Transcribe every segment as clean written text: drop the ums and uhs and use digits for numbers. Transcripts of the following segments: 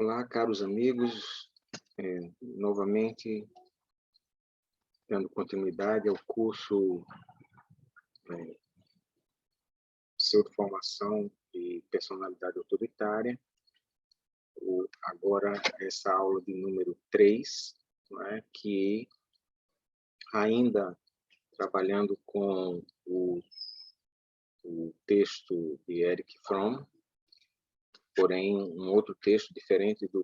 Olá, caros amigos, novamente dando continuidade ao curso Pseudoformação de Personalidade Autoritária. Agora, essa aula de número 3, que ainda trabalhando com o texto de Erich Fromm, porém um outro texto diferente do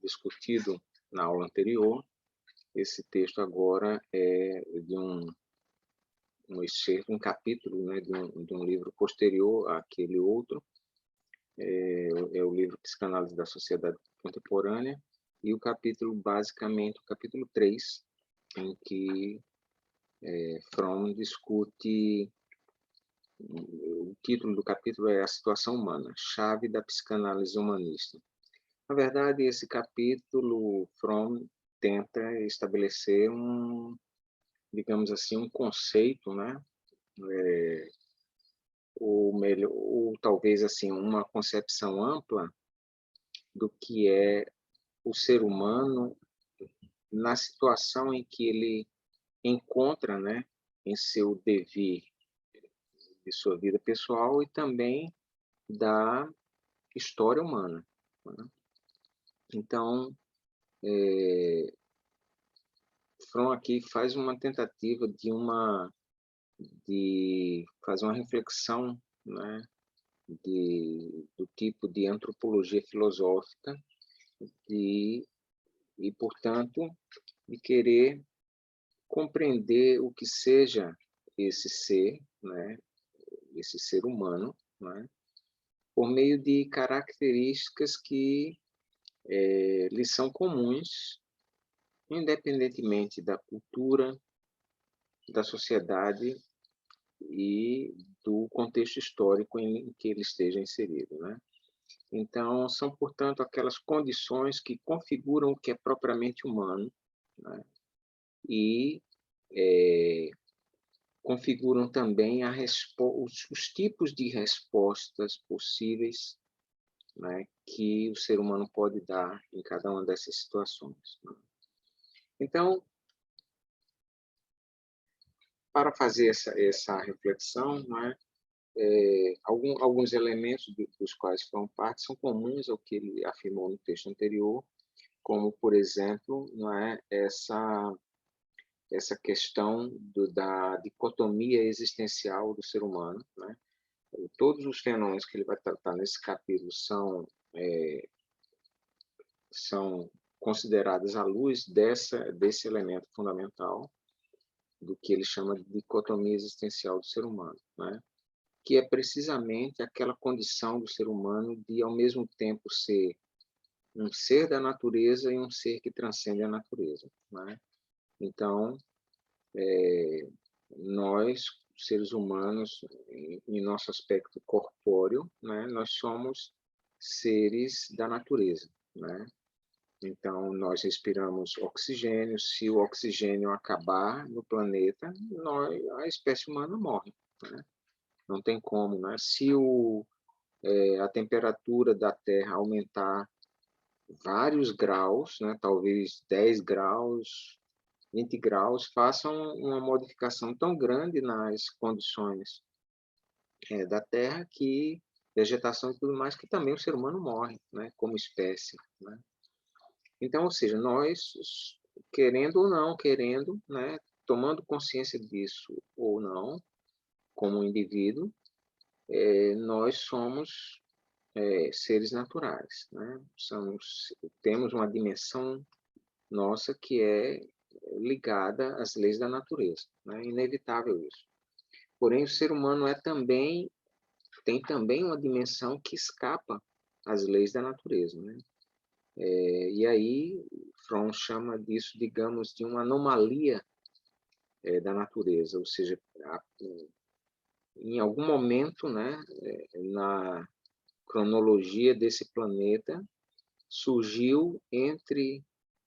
discutido na aula anterior. Esse texto agora é de um excerto, um capítulo, de um livro posterior àquele outro. É o livro Psicanálise da Sociedade Contemporânea, e o capítulo, basicamente, o capítulo 3, em que Fromm discute. O título do capítulo é A Situação Humana, Chave da Psicanálise Humanista. Na verdade, esse capítulo, Fromm tenta estabelecer digamos assim, um conceito, ou talvez assim, uma concepção ampla do que é o ser humano na situação em que ele encontra, em seu devir de sua vida pessoal e também da história humana. Então, Fromm aqui faz uma tentativa de fazer uma reflexão, do tipo de antropologia filosófica e, portanto, de querer compreender o que seja esse ser, esse ser humano, por meio de características que lhes são comuns, independentemente da cultura, da sociedade e do contexto histórico em que ele esteja inserido. Então, são, portanto, aquelas condições que configuram o que é propriamente humano, e configuram também os tipos de respostas possíveis, que o ser humano pode dar em cada uma dessas situações. Então, para fazer essa reflexão, alguns elementos dos quais foram parte são comuns ao que ele afirmou no texto anterior, como, por exemplo, essa questão da dicotomia existencial do ser humano. Todos os fenômenos que ele vai tratar nesse capítulo são considerados à luz desse elemento fundamental do que ele chama de dicotomia existencial do ser humano, que é precisamente aquela condição do ser humano de, ao mesmo tempo, ser um ser da natureza e um ser que transcende a natureza. Então, nós, seres humanos, em nosso aspecto corpóreo, nós somos seres da natureza. Então, nós respiramos oxigênio. Se o oxigênio acabar no planeta, a espécie humana morre. Não tem como. Se a temperatura da Terra aumentar vários graus, talvez 10 graus, 20 graus, façam uma modificação tão grande nas condições da Terra, que vegetação e tudo mais, que também o ser humano morre, como espécie. Então, ou seja, nós, querendo ou não querendo, tomando consciência disso ou não, como indivíduo, nós somos seres naturais. Temos uma dimensão nossa que é ligada às leis da natureza. É inevitável isso. Porém, o ser humano tem também uma dimensão que escapa às leis da natureza. E aí, Fromm chama disso, digamos, de uma anomalia da natureza, ou seja, em algum momento, na cronologia desse planeta, surgiu entre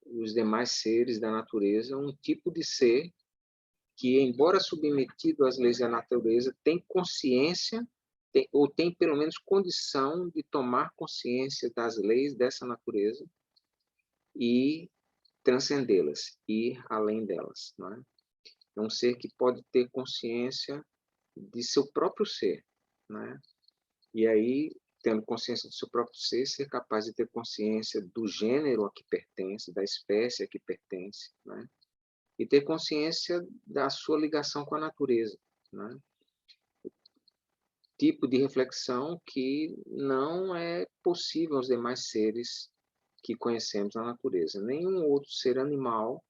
os demais seres da natureza um tipo de ser que, embora submetido às leis da natureza, tem consciência ou tem pelo menos condição de tomar consciência das leis dessa natureza e transcendê-las, ir além delas, não é? É um ser que pode ter consciência de seu próprio ser, né? E aí, tendo consciência do seu próprio ser, ser capaz de ter consciência do gênero a que pertence, da espécie a que pertence, né? E ter consciência da sua ligação com a natureza, né? Tipo de reflexão que não é possível aos demais seres que conhecemos na natureza. Nenhum outro ser animal,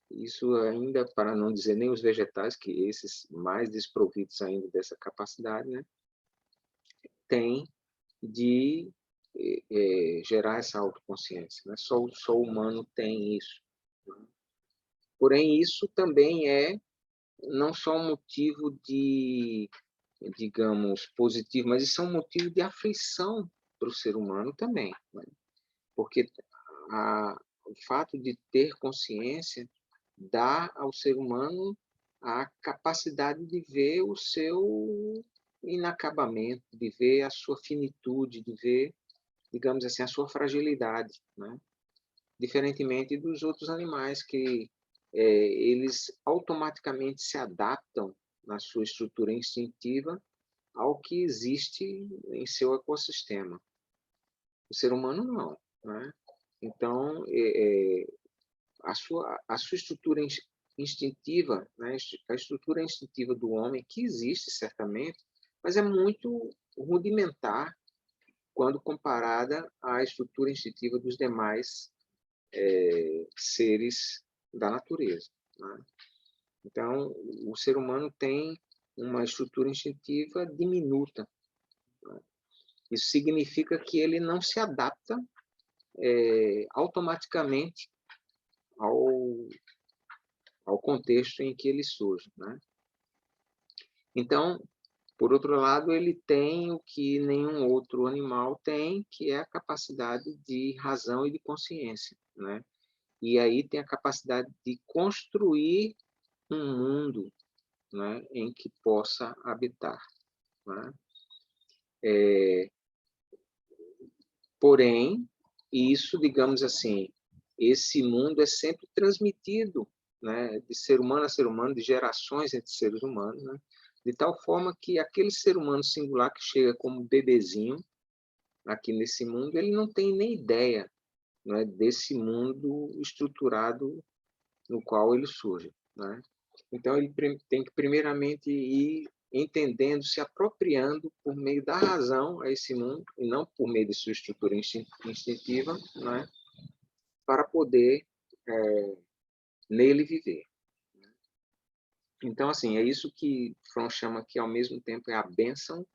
isso ainda para não dizer nem os vegetais, que esses mais desprovidos ainda dessa capacidade, né, tem de gerar essa autoconsciência. Né? Só o humano tem isso. Né? Porém, isso também é não só um motivo de, digamos, positivo, mas isso é um motivo de aflição para o ser humano também. Né? Porque o fato de ter consciência dá ao ser humano a capacidade de ver o seu inacabamento, de ver a sua finitude, de ver, digamos assim, a sua fragilidade, né? Diferentemente dos outros animais que eles automaticamente se adaptam na sua estrutura instintiva ao que existe em seu ecossistema. O ser humano não, né? Então, a sua estrutura instintiva, né? A estrutura instintiva do homem, que existe certamente, mas é muito rudimentar quando comparada à estrutura instintiva dos demais seres da natureza. Né? Então, o ser humano tem uma estrutura instintiva diminuta. Né? Isso significa que ele não se adapta automaticamente ao, ao contexto em que ele surge. Né? Então, por outro lado, ele tem o que nenhum outro animal tem, que é a capacidade de razão e de consciência. Né? E aí tem a capacidade de construir um mundo, né, em que possa habitar. Né? Porém, isso, digamos assim, esse mundo é sempre transmitido, né, de ser humano a ser humano, de gerações entre seres humanos, né, de tal forma que aquele ser humano singular que chega como bebezinho aqui nesse mundo, ele não tem nem ideia, né, desse mundo estruturado no qual ele surge. Né? Então, ele tem que, primeiramente, ir entendendo, se apropriando por meio da razão a esse mundo, e não por meio de sua estrutura instintiva, né? Para poder nele viver. Então, assim, é isso que Fromm chama que, ao mesmo tempo, é a bênção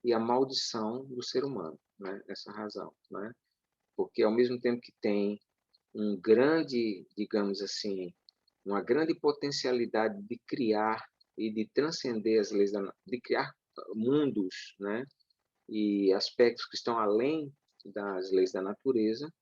e a maldição do ser humano, né? Essa razão. Né? Porque, ao mesmo tempo que tem um grande, digamos assim, uma grande potencialidade de criar e de transcender as leis de criar mundos, né, e aspectos que estão além das leis da natureza.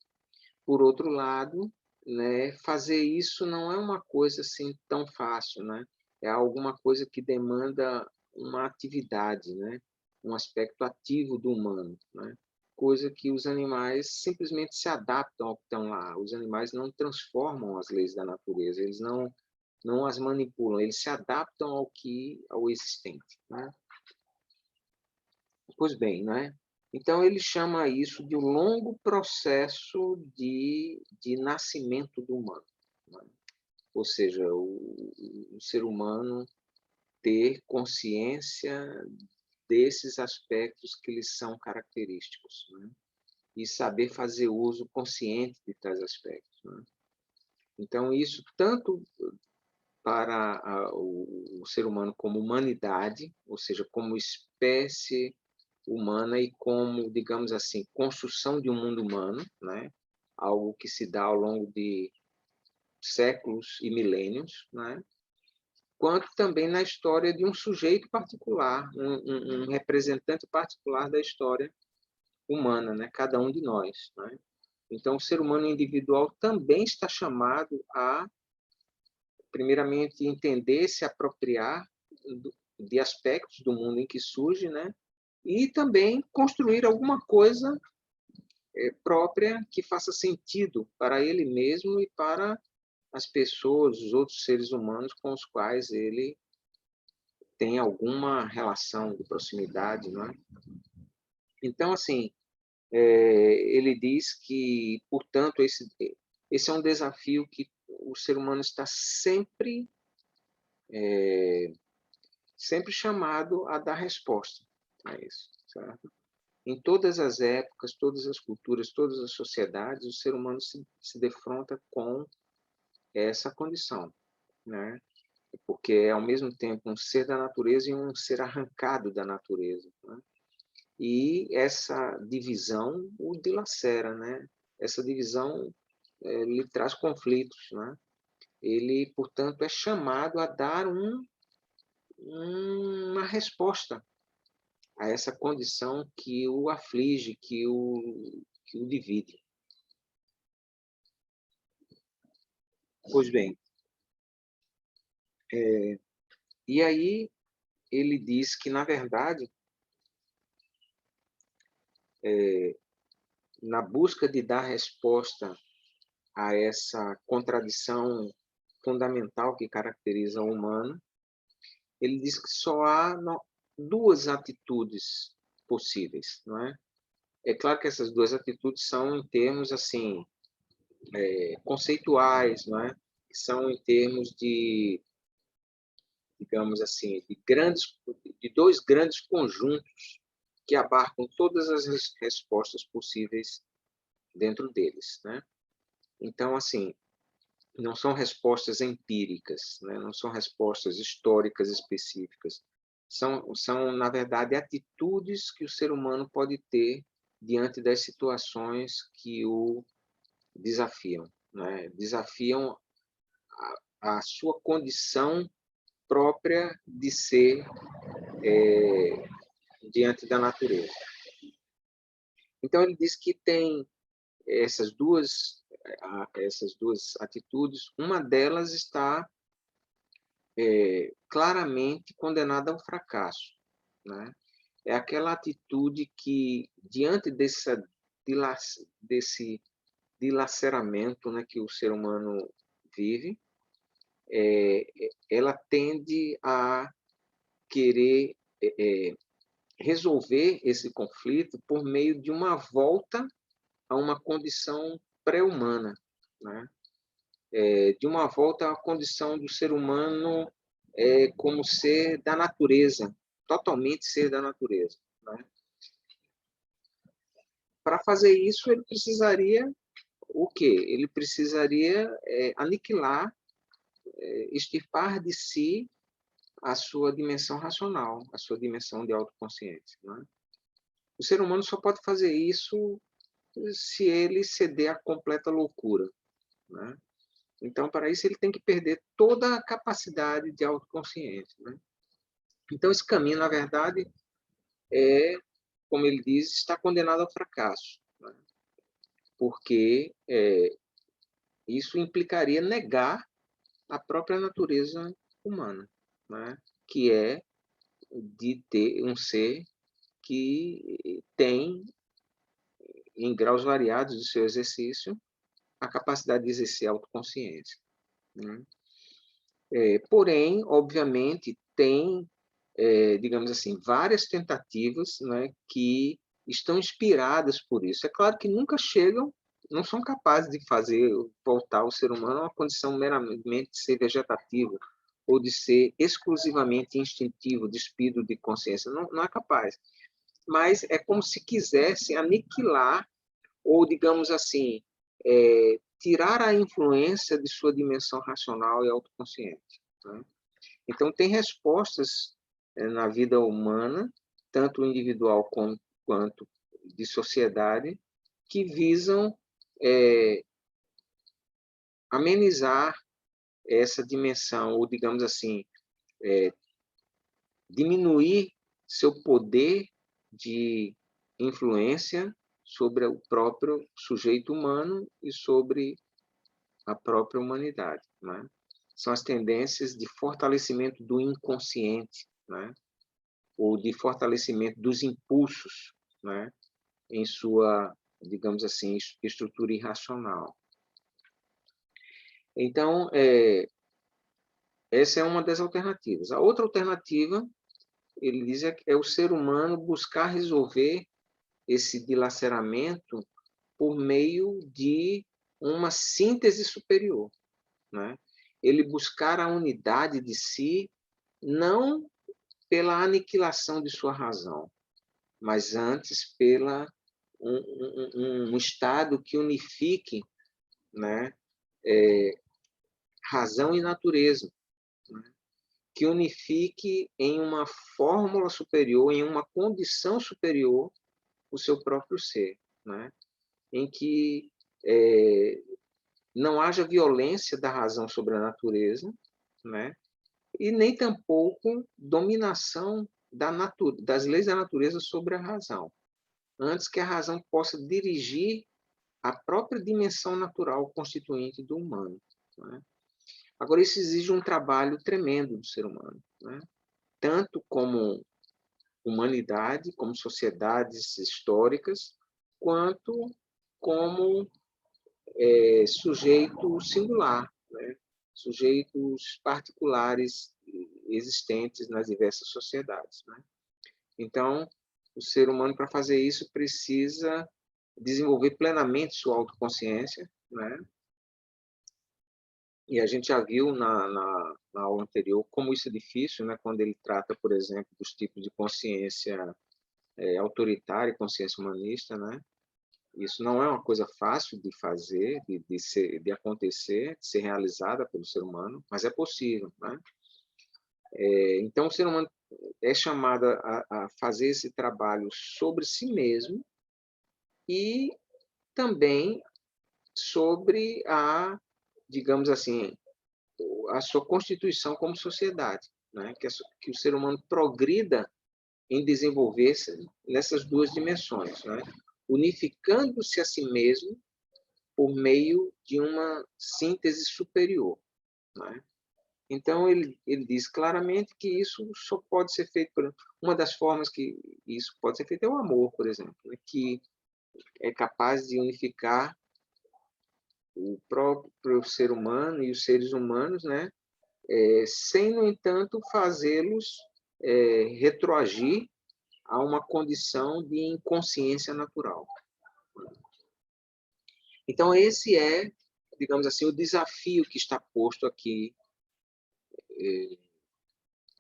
Por outro lado, né, fazer isso não é uma coisa assim tão fácil, né? É alguma coisa que demanda uma atividade, né? Um aspecto ativo do humano, né? Coisa que os animais simplesmente se adaptam ao que estão lá. Os animais não transformam as leis da natureza, eles não as manipulam, eles se adaptam ao existente, né? Pois bem, né? Então ele chama isso de um longo processo de nascimento do humano, né? Ou seja, o ser humano ter consciência desses aspectos que lhes são característicos, né? E saber fazer uso consciente de tais aspectos. Né? Então isso tanto para o ser humano como humanidade, ou seja, como espécie humana e como, digamos assim, construção de um mundo humano, né? Algo que se dá ao longo de séculos e milênios, né? Quanto também na história de um sujeito particular, um representante particular da história humana, né? Cada um de nós. Né? Então, o ser humano individual também está chamado a, primeiramente, entender, se apropriar de aspectos do mundo em que surge, né? e também construir alguma coisa própria que faça sentido para ele mesmo e para as pessoas, os outros seres humanos com os quais ele tem alguma relação de proximidade, não é? Então, assim, ele diz que, portanto, esse é um desafio que o ser humano está sempre chamado a dar resposta a isso, certo? Em todas as épocas, todas as culturas, todas as sociedades, o ser humano se defronta com essa condição, né? Porque é, ao mesmo tempo, um ser da natureza e um ser arrancado da natureza, né? E essa divisão o dilacera, né? Essa divisão lhe traz conflitos, né? Ele, portanto, é chamado a dar uma resposta a essa condição que o aflige, que o divide. Pois bem, e aí ele diz que, na verdade, na busca de dar resposta a essa contradição fundamental que caracteriza o humano, ele diz que só há duas atitudes possíveis, não é? É claro que essas duas atitudes são em termos assim conceituais, não é? São em termos de, digamos assim, de dois grandes conjuntos que abarcam todas as respostas possíveis dentro deles, né? Então, assim, não são respostas empíricas, né? Não são respostas históricas específicas. São, na verdade, atitudes que o ser humano pode ter diante das situações que o desafiam, né? Desafiam a sua condição própria de ser diante da natureza. Então, ele diz que tem essas duas atitudes, uma delas está claramente condenada ao fracasso, né? É aquela atitude que, diante desse dilaceramento, né, que o ser humano vive, ela tende a querer resolver esse conflito por meio de uma volta a uma condição pré-humana, né? De uma volta à condição do ser humano como ser da natureza, totalmente ser da natureza, né? Para fazer isso, ele precisaria o quê? Ele precisaria aniquilar, extirpar de si a sua dimensão racional, a sua dimensão de autoconsciência, né? O ser humano só pode fazer isso se ele ceder à completa loucura, né? Então, para isso, ele tem que perder toda a capacidade de autoconsciência, né? Então, esse caminho, na verdade, como ele diz, está condenado ao fracasso, né? Porque isso implicaria negar a própria natureza humana, né? Que é de ter um ser que tem, em graus variados do seu exercício, a capacidade de exercer a autoconsciência, né? Porém, obviamente, tem, digamos assim, várias tentativas, né, que estão inspiradas por isso. É claro que nunca chegam, não são capazes de fazer voltar o ser humano a uma condição meramente de ser vegetativo ou de ser exclusivamente instintivo, despido de consciência. Não, não é capaz. Mas é como se quisesse aniquilar ou, digamos assim, tirar a influência de sua dimensão racional e autoconsciente, né? Então, tem respostas na vida humana, tanto individual quanto de sociedade, que visam amenizar essa dimensão, ou, digamos assim, diminuir seu poder de influência sobre o próprio sujeito humano e sobre a própria humanidade, né? São as tendências de fortalecimento do inconsciente, né? ou de fortalecimento dos impulsos, né, em sua, digamos assim, estrutura irracional. Então, essa é uma das alternativas. A outra alternativa, ele diz, é o ser humano buscar resolver esse dilaceramento por meio de uma síntese superior, né? Ele buscar a unidade de si, não pela aniquilação de sua razão, mas antes pela um estado que unifique, né, razão e natureza, né? Que unifique em uma fórmula superior, em uma condição superior, o seu próprio ser, né? Em que não haja violência da razão sobre a natureza, né? E nem tampouco dominação das leis da natureza sobre a razão, antes que a razão possa dirigir a própria dimensão natural constituinte do humano, né? Agora, isso exige um trabalho tremendo do ser humano, né? Tanto como humanidade, como sociedades históricas, quanto como sujeito singular, né? Sujeitos particulares existentes nas diversas sociedades, né? Então, o ser humano, para fazer isso, precisa desenvolver plenamente sua autoconsciência, né? E a gente já viu na aula anterior como isso é difícil, né? Quando ele trata, por exemplo, dos tipos de consciência autoritária e consciência humanista, né? Isso não é uma coisa fácil de fazer, de acontecer, de ser realizada pelo ser humano, mas é possível, né? Então, o ser humano é chamado a fazer esse trabalho sobre si mesmo e também sobre digamos assim, a sua constituição como sociedade, né? Que o ser humano progrida em desenvolver-se nessas duas dimensões, né? Unificando-se a si mesmo por meio de uma síntese superior, né? Então, ele diz claramente que isso só pode ser feito por... Uma das formas que isso pode ser feito é o amor, por exemplo, né? Que é capaz de unificar o próprio ser humano e os seres humanos, né? Sem, no entanto, fazê-los retroagir a uma condição de inconsciência natural. Então, esse é, digamos assim, o desafio que está posto aqui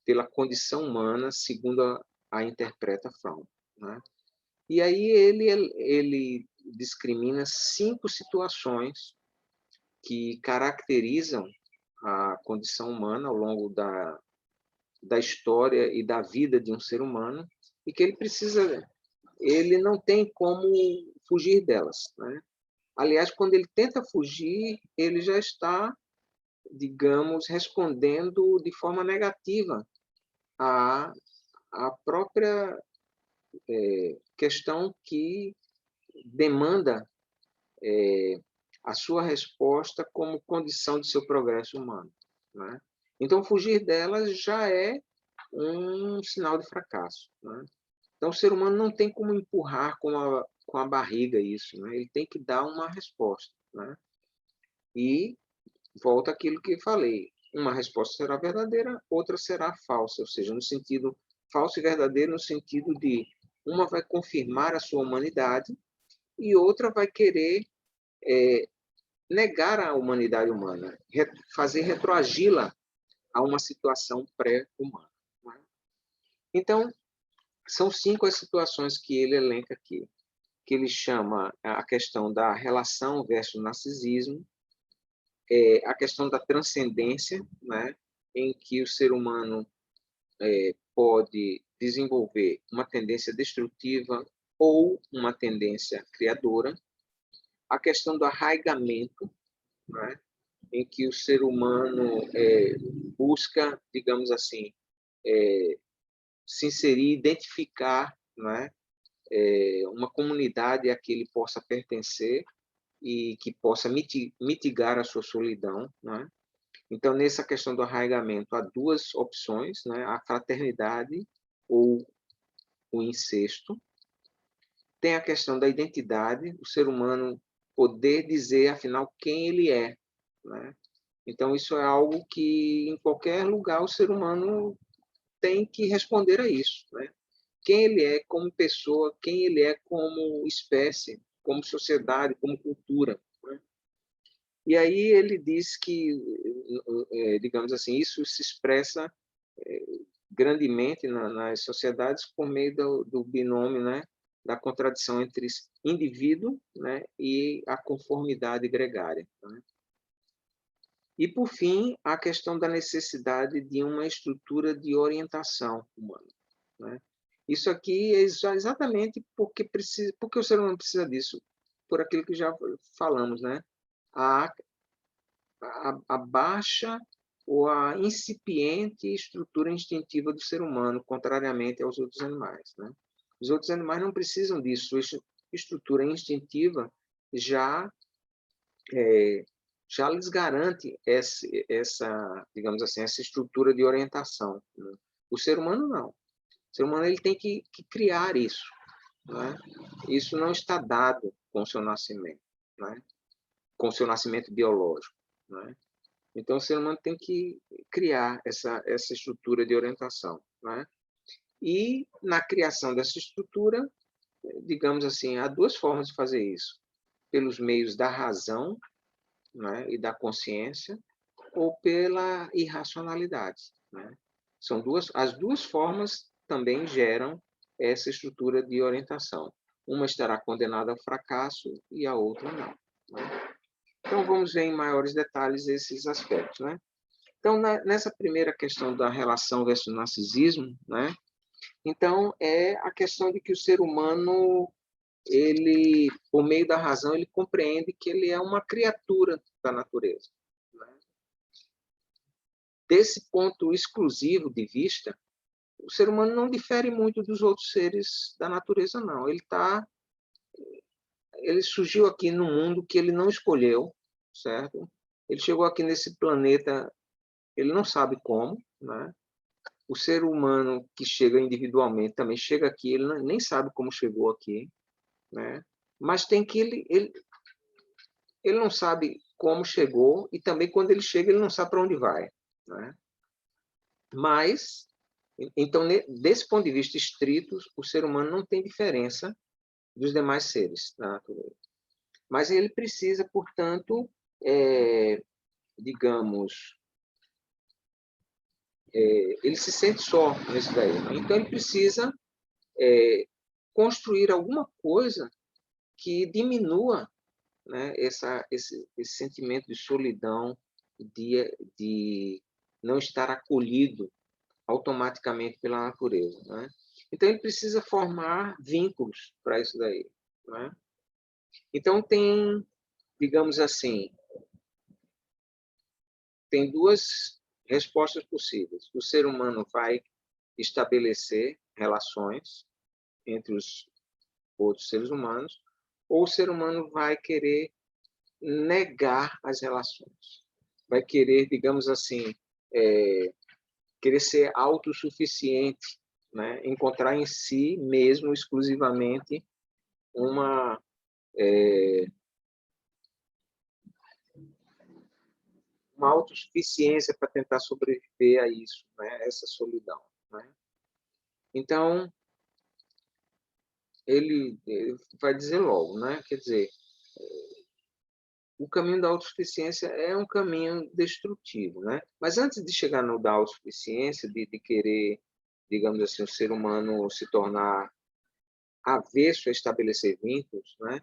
pela condição humana, segundo a interpreta Fromm, né? E aí ele discrimina 5 situações que caracterizam a condição humana ao longo da história e da vida de um ser humano, e que ele não tem como fugir delas, né? Aliás, quando ele tenta fugir, ele já está, digamos, respondendo de forma negativa à, à própria questão que demanda a sua resposta como condição de seu progresso humano, né? Então, fugir delas já é um sinal de fracasso, né? Então, o ser humano não tem como empurrar com a barriga isso, né? Ele tem que dar uma resposta, né? E volta àquilo que falei, uma resposta será verdadeira, outra será falsa, ou seja, no sentido falso e verdadeiro, no sentido de uma vai confirmar a sua humanidade e outra vai querer negar a humanidade humana, fazer retroagi-la a uma situação pré-humana, né? Então, são 5 as situações que ele elenca aqui, que ele chama a questão da relação versus narcisismo, a questão da transcendência, né, em que o ser humano pode desenvolver uma tendência destrutiva ou uma tendência criadora, a questão do arraigamento, né, em que o ser humano busca, digamos assim, se inserir, identificar, né, uma comunidade a que ele possa pertencer e que possa mitigar a sua solidão, né? Então, nessa questão do arraigamento, há 2 opções, né? A fraternidade ou o incesto. Tem a questão da identidade, o ser humano poder dizer, afinal, quem ele é, né? Então, isso é algo que, em qualquer lugar, o ser humano tem que responder a isso, né? Quem ele é como pessoa, quem ele é como espécie, como sociedade, como cultura, né? E aí ele diz que, digamos assim, isso se expressa grandemente nas sociedades por meio do binômio, né, da contradição entre indivíduo, né, e a conformidade gregária, né? E, por fim, a questão da necessidade de uma estrutura de orientação humana, né? Isso aqui é exatamente porque o ser humano precisa disso, por aquilo que já falamos, né? A, a baixa ou a incipiente estrutura instintiva do ser humano, contrariamente aos outros animais, né? Os outros animais não precisam disso, sua estrutura instintiva já já lhes garante essa, digamos assim, essa estrutura de orientação, né? O ser humano não. O ser humano ele tem que criar isso, né? Isso não está dado com o seu nascimento, né? Com o seu nascimento biológico, né? Então, o ser humano tem que criar essa estrutura de orientação, né? E, na criação dessa estrutura, digamos assim, há duas formas de fazer isso: pelos meios da razão, né, e da consciência, ou pela irracionalidade, né? São as duas formas também geram essa estrutura de orientação. Uma estará condenada ao fracasso e a outra não, né? Então, vamos ver em maiores detalhes esses aspectos, né? Então, nessa primeira questão da relação versus narcisismo, né? Então, é a questão de que o ser humano, ele, por meio da razão, ele compreende que ele é uma criatura da natureza, né? Desse ponto exclusivo de vista, o ser humano não difere muito dos outros seres da natureza, não. Ele surgiu aqui no mundo que ele não escolheu, certo? Ele chegou aqui nesse planeta, ele não sabe como, né? O ser humano que chega individualmente também chega aqui, ele nem sabe como chegou aqui, né? Mas tem que ele não sabe como chegou e também quando ele chega ele não sabe para onde vai, né? Mas então, desse ponto de vista estrito, o ser humano não tem diferença dos demais seres da natureza. Mas ele precisa, portanto, digamos, ele se sente só nesse daí. Então, ele precisa construir alguma coisa que diminua, né, esse sentimento de solidão, de não estar acolhido automaticamente pela natureza, né? Então, ele precisa formar vínculos para isso daí, né? Então, digamos assim, tem duas respostas possíveis. O ser humano vai estabelecer relações entre os outros seres humanos, ou o ser humano vai querer negar as relações. Vai querer, digamos assim, querer ser autossuficiente, né? Encontrar em si mesmo, exclusivamente, uma uma autossuficiência para tentar sobreviver a isso, né? Essa solidão, né? Então, ele vai dizer logo, né? Quer dizer, o caminho da autossuficiência é um caminho destrutivo, né? Mas antes de chegar no da autossuficiência, de querer, digamos assim, o ser humano se tornar avesso a estabelecer vínculos, né?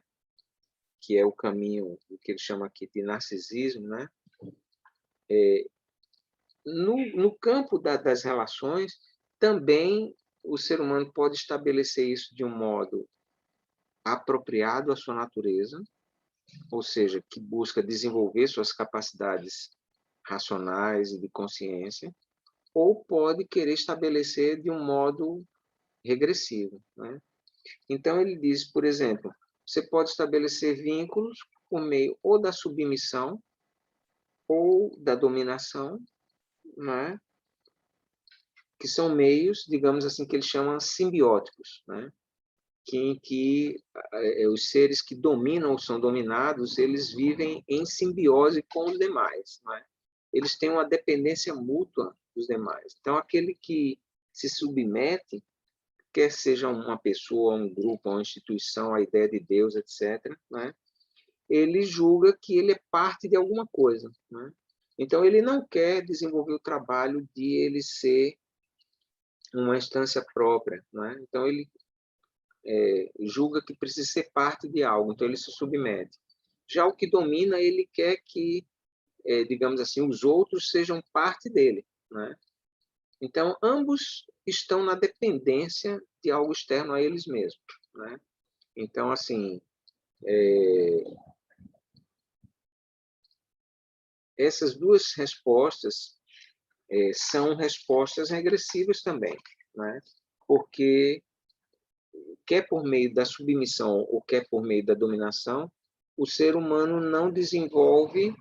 Que é o caminho que ele chama aqui de narcisismo, né? No campo das relações, também o ser humano pode estabelecer isso de um modo apropriado à sua natureza, ou seja, que busca desenvolver suas capacidades racionais e de consciência, ou pode querer estabelecer de um modo regressivo, né? Então, ele diz, por exemplo, você pode estabelecer vínculos por meio ou da submissão ou da dominação, né? que são meios, digamos assim, que ele chama simbióticos, né? Em que os seres que dominam ou são dominados, eles vivem em simbiose com os demais, né? Eles têm uma dependência mútua dos demais. Então, aquele que se submete, quer seja uma pessoa, um grupo, uma instituição, a ideia de Deus, etc., né? Ele julga que ele é parte de alguma coisa, né? Então, ele não quer desenvolver o trabalho de ele ser uma instância própria, né? Então, ele julga que precisa ser parte de algo, então ele se submete. Já o que domina, ele quer que, digamos assim, os outros sejam parte dele, né? Então, ambos estão na dependência de algo externo a eles mesmos, né? Então, assim, essas duas respostas são respostas regressivas também, né? Porque quer por meio da submissão ou quer por meio da dominação, o ser humano não desenvolve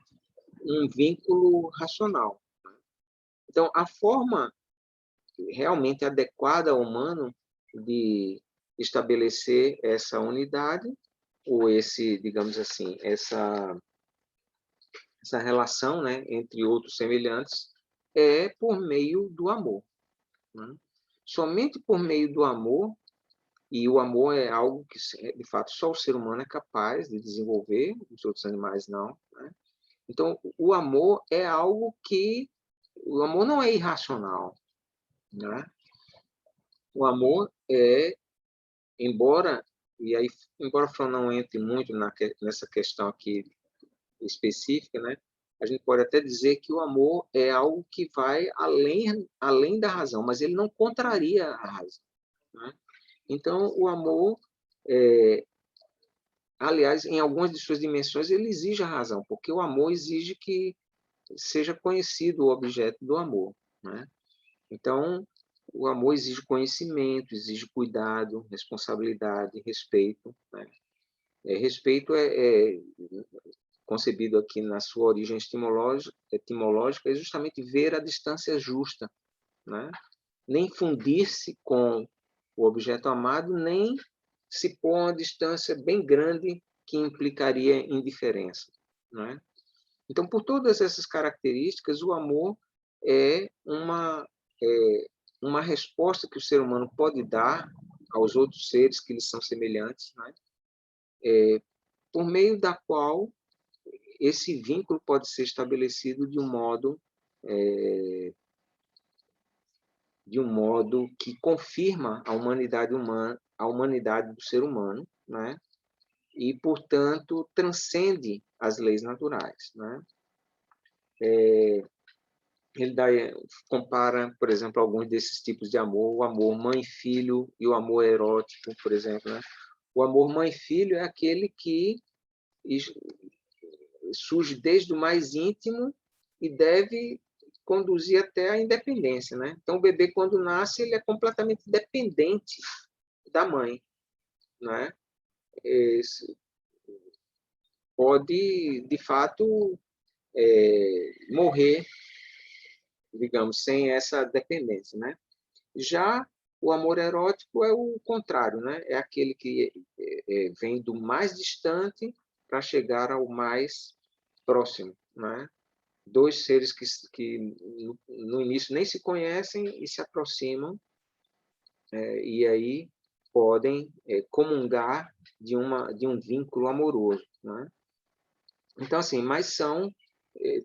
um vínculo racional. Então, a forma realmente adequada ao humano de estabelecer essa unidade ou esse, digamos assim, essa relação, né, entre outros semelhantes é por meio do amor, né? Somente por meio do amor, e o amor é algo que, de fato, só o ser humano é capaz de desenvolver, os outros animais não, né? Então, o amor é algo que o amor não é irracional, né? O amor é, embora e aí embora Freud não entre muito nessa questão aqui específica, né? A gente pode até dizer que o amor é algo que vai além da razão, mas ele não contraria a razão, né? Então, o amor, aliás, em algumas de suas dimensões, ele exige a razão, porque o amor exige que seja conhecido o objeto do amor, né? Então, o amor exige conhecimento, exige cuidado, responsabilidade, respeito, né? Respeito é concebido aqui na sua origem etimológica, é justamente ver a distância justa, né? Nem fundir-se com o objeto amado, nem se pôr a uma distância bem grande que implicaria indiferença, né? Então, por todas essas características, o amor é uma resposta que o ser humano pode dar aos outros seres que lhe são semelhantes, né? Por meio da qual esse vínculo pode ser estabelecido de um modo que confirma a humanidade do ser humano, né? E, portanto, transcende as leis naturais, né? Ele compara, por exemplo, alguns desses tipos de amor, o amor mãe-filho e o amor erótico, por exemplo, né? O amor mãe-filho é aquele que surge desde o mais íntimo e deve conduzir até a independência, né? Então, o bebê, quando nasce, ele é completamente dependente da mãe, né? Esse pode, de fato, morrer, digamos, sem essa dependência, né? Já o amor erótico é o contrário, né? É aquele que vem do mais distante para chegar ao mais próximo, né? Dois seres que no início nem se conhecem e se aproximam, e aí podem comungar de um vínculo amoroso, né? Então, assim, mas são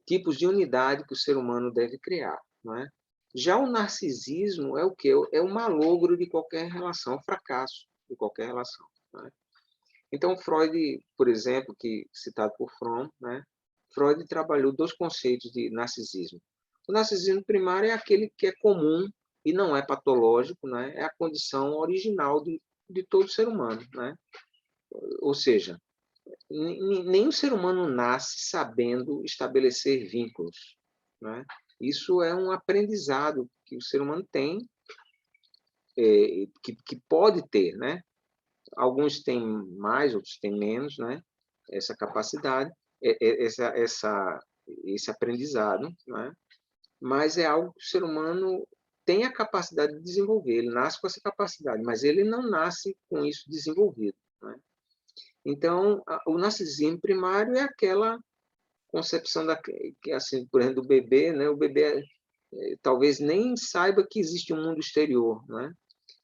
tipos de unidade que o ser humano deve criar, né? Já o narcisismo é o quê? É o malogro de qualquer relação, o fracasso de qualquer relação, né? Então, Freud, por exemplo, que citado por Fromm, né? Freud trabalhou dois conceitos de narcisismo. O narcisismo primário é aquele que é comum e não é patológico, né? É a condição original de todo ser humano, né? Ou seja, nenhum ser humano nasce sabendo estabelecer vínculos, né? Isso é um aprendizado que o ser humano tem, que pode ter, né? Alguns têm mais, outros têm menos, né? Essa capacidade, esse aprendizado, né? Mas é algo que o ser humano tem a capacidade de desenvolver, ele nasce com essa capacidade, mas ele não nasce com isso desenvolvido, né? Então, o narcisismo primário é aquela concepção que, assim, por exemplo, do bebê, né? O bebê talvez nem saiba que existe um mundo exterior, né?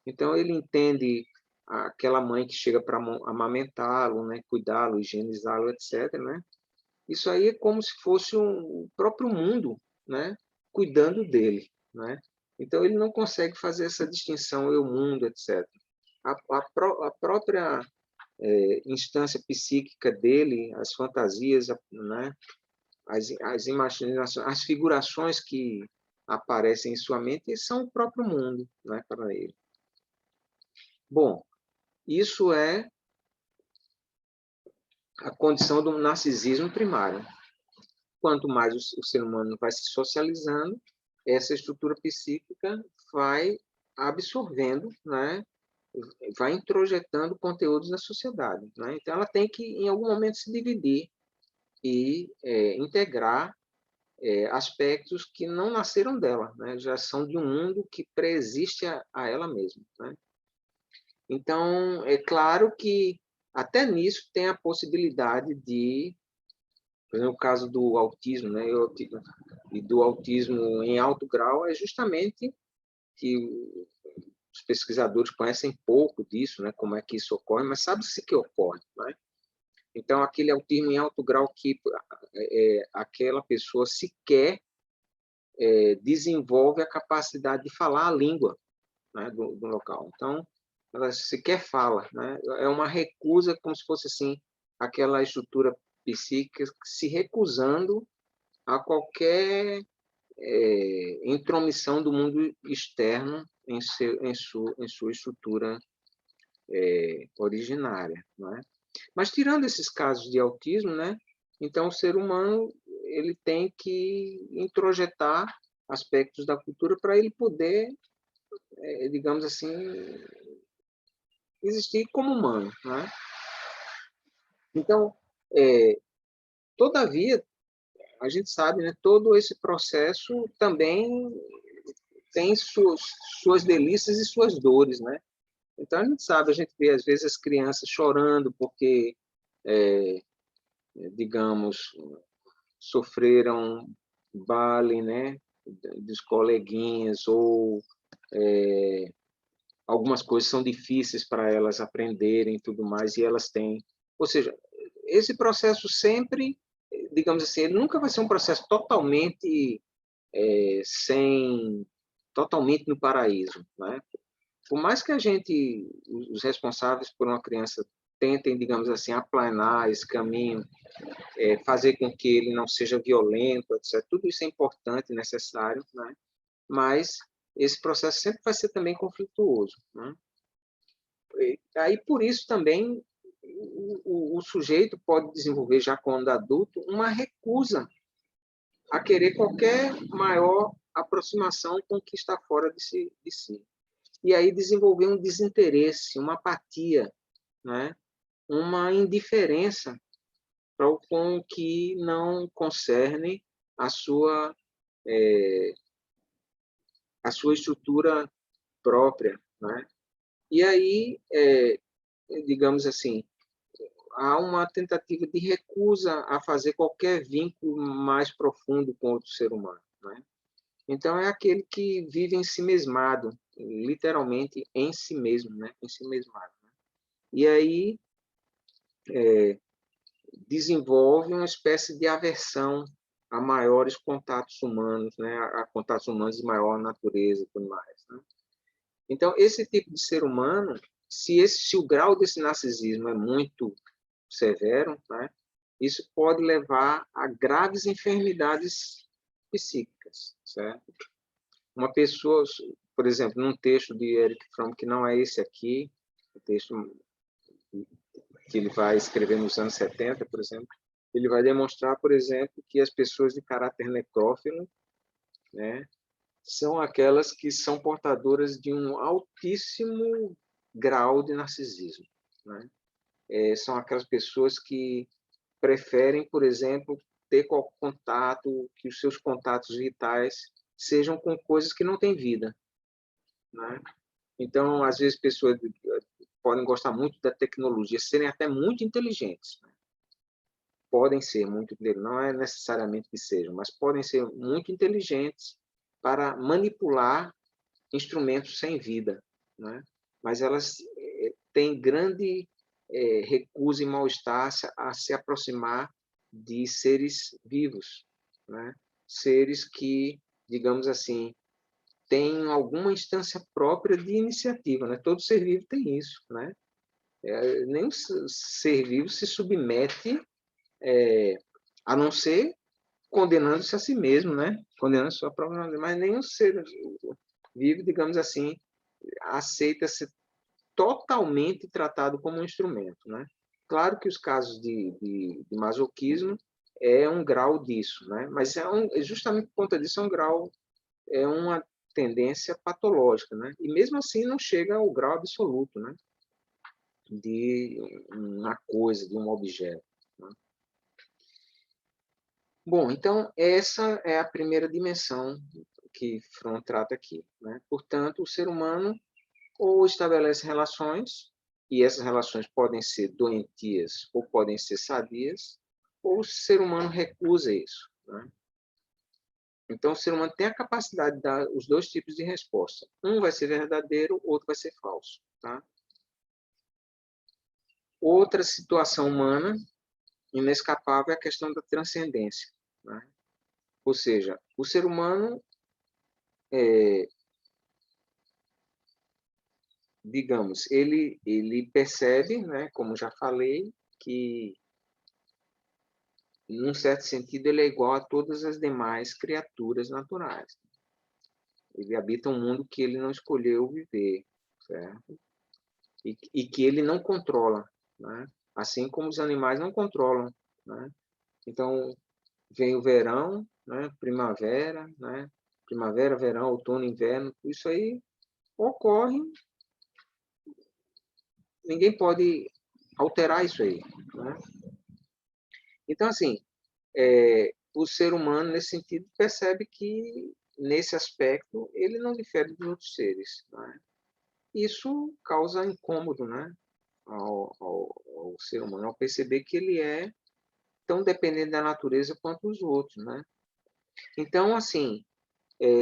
Então ele entende aquela mãe que chega para amamentá-lo, né? Cuidá-lo, higienizá-lo, etc., né? Isso aí é como se fosse o próprio mundo, né? Cuidando dele, né? Então ele não consegue fazer essa distinção eu mundo, etc. A própria instância psíquica dele, as fantasias, né? As imaginações, as figurações que aparecem em sua mente são o próprio mundo, né, para ele. Bom, isso é a condição do narcisismo primário. Quanto mais o ser humano vai se socializando, essa estrutura psíquica vai absorvendo, né, vai introjetando conteúdos da sociedade, né? Então ela tem que, em algum momento, se dividir e integrar aspectos que não nasceram dela, né? Já são de um mundo que preexiste a ela mesma, né? Então, é claro que até nisso tem a possibilidade de, por exemplo, o caso do autismo, né? E do autismo em alto grau é justamente que os pesquisadores conhecem pouco disso, né? Como é que isso ocorre, mas sabe-se que ocorre, né? Então, aquele autismo em alto grau que aquela pessoa sequer desenvolve a capacidade de falar a língua, né, do local. Então, ela sequer fala, né? É uma recusa, como se fosse assim, aquela estrutura psíquica se recusando a qualquer intromissão do mundo externo em sua estrutura originária, né? Mas tirando esses casos de autismo, né? Então o ser humano ele tem que introjetar aspectos da cultura para ele poder, digamos assim, existir como humano, né? Então, todavia, a gente sabe, né? Todo esse processo também tem suas delícias e suas dores, né? Então a gente sabe, a gente vê às vezes as crianças chorando porque, digamos, sofreram bullying, né, dos coleguinhas, ou algumas coisas são difíceis para elas aprenderem e tudo mais, e elas têm. Ou seja, esse processo sempre, digamos assim, ele nunca vai ser um processo totalmente totalmente no paraíso, né? Por mais que a gente, os responsáveis por uma criança tentem, digamos assim, aplanar esse caminho, fazer com que ele não seja violento, etc. Tudo isso é importante, necessário, né? Mas esse processo sempre vai ser também conflituoso, né? E aí, por isso também, o sujeito pode desenvolver, já quando adulto, uma recusa a querer qualquer maior aproximação com o que está fora de si. E aí desenvolver um desinteresse, uma apatia, né? Uma indiferença com o que não concerne a sua, a sua estrutura própria, né? E aí, digamos assim, há uma tentativa de recusa a fazer qualquer vínculo mais profundo com outro ser humano, né? Então é aquele que vive ensimesmado, literalmente em si mesmo, né? Ensimesmado, né? E aí desenvolve uma espécie de aversão a maiores contatos humanos, né? A contatos humanos de maior natureza e tudo mais, né? Então, esse tipo de ser humano, se o grau desse narcisismo é muito severo, né? Isso pode levar a graves enfermidades psíquicas, certo? Uma pessoa, por exemplo, num texto de Erich Fromm, que não é esse aqui, o texto que ele vai escrever nos anos 70, por exemplo, ele vai demonstrar, por exemplo, que as pessoas de caráter necrófilo, né, são aquelas que são portadoras de um altíssimo grau de narcisismo, né? São aquelas pessoas que preferem, por exemplo, ter contato, que os seus contatos vitais sejam com coisas que não têm vida, né? Então, às vezes, pessoas podem gostar muito da tecnologia, serem até muito inteligentes, né? Podem ser muito inteligentes, não é necessariamente que sejam, mas podem ser muito inteligentes para manipular instrumentos sem vida, né? Mas elas têm grande recusa e mal-estar a se aproximar de seres vivos, né? Seres que, digamos assim, têm alguma instância própria de iniciativa, né? Todo ser vivo tem isso, né? Nenhum ser vivo se submete, a não ser condenando-se a si mesmo, né? Condenando sua própria, mas nenhum ser vivo, digamos assim, aceita ser totalmente tratado como um instrumento, né? Claro que os casos de masoquismo é um grau disso, né? Mas justamente por conta disso é um grau, é uma tendência patológica, né? E mesmo assim não chega ao grau absoluto, né? De uma coisa, de um objeto, né? Bom, então essa é a primeira dimensão que Fromm trata aqui, né? Portanto, o ser humano ou estabelece relações, e essas relações podem ser doentias ou podem ser sadias, ou o ser humano recusa isso, né? Então, o ser humano tem a capacidade de dar os dois tipos de resposta. Um vai ser verdadeiro, outro vai ser falso, tá? Outra situação humana inescapável é a questão da transcendência, né? Ou seja, o ser humano, digamos, ele percebe, né, como já falei, que num certo sentido, ele é igual a todas as demais criaturas naturais. Ele habita um mundo que ele não escolheu viver, certo? E que ele não controla, né? Assim como os animais não controlam, né? Então, vem o verão, né? Primavera, né? Primavera, verão, outono, inverno, isso aí ocorre, ninguém pode alterar isso aí, né? Então, assim, o ser humano, nesse sentido, percebe que, nesse aspecto, ele não difere dos outros seres, né? Isso causa incômodo, né, ao ser humano, ao perceber que ele é tão dependente da natureza quanto os outros, né? Então, assim,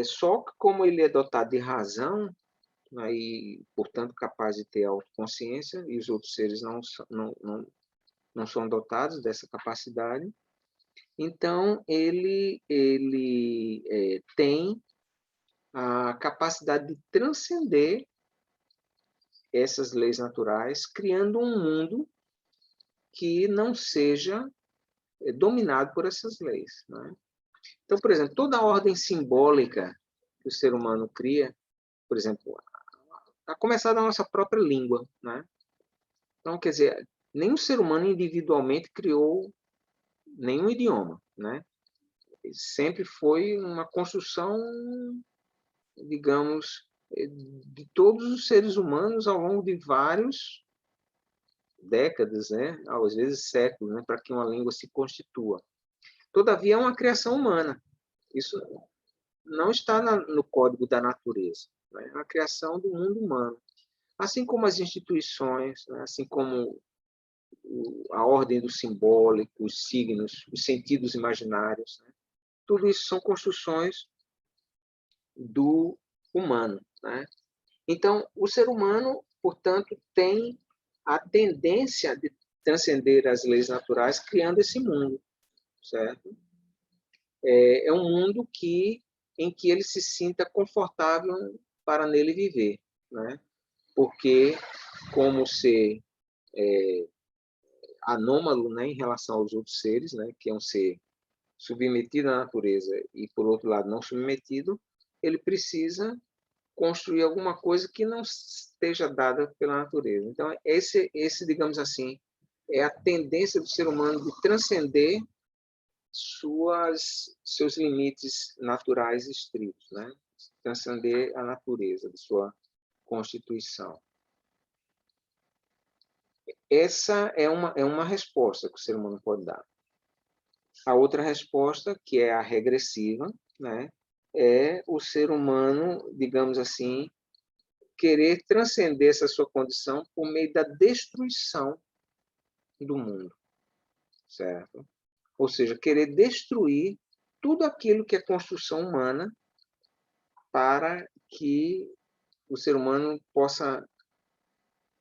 só que como ele é dotado de razão, né, e, portanto, capaz de ter autoconsciência, e os outros seres não são dotados dessa capacidade, então ele tem a capacidade de transcender essas leis naturais, criando um mundo que não seja dominado por essas leis, né? Então, por exemplo, toda a ordem simbólica que o ser humano cria, por exemplo, a começar da nossa própria língua, né? Então, quer dizer, nenhum ser humano individualmente criou nenhum idioma, né? Sempre foi uma construção, digamos, de todos os seres humanos ao longo de vários décadas, né? Às vezes séculos, né? Para que uma língua se constitua. Todavia, é uma criação humana. Isso não está no código da natureza. Né? É a criação do mundo humano. Assim como as instituições, né? Assim como a ordem do simbólico, os signos, os sentidos imaginários, né? Tudo isso são construções do humano, né? Então, o ser humano, portanto, tem a tendência de transcender as leis naturais, criando esse mundo, certo? É um mundo em que ele se sinta confortável para nele viver, né? Porque, como ser anômalo, né, em relação aos outros seres, né, que é um ser submetido à natureza e, por outro lado, não submetido, ele precisa construir alguma coisa que não esteja dada pela natureza. Então, digamos assim, é a tendência do ser humano de transcender seus limites naturais estritos, né? Transcender a natureza de sua constituição. Essa é uma resposta que o ser humano pode dar. A outra resposta, que é a regressiva, né? É o ser humano, digamos assim, querer transcender essa sua condição por meio da destruição do mundo, certo? Ou seja, querer destruir tudo aquilo que é construção humana para que o ser humano possa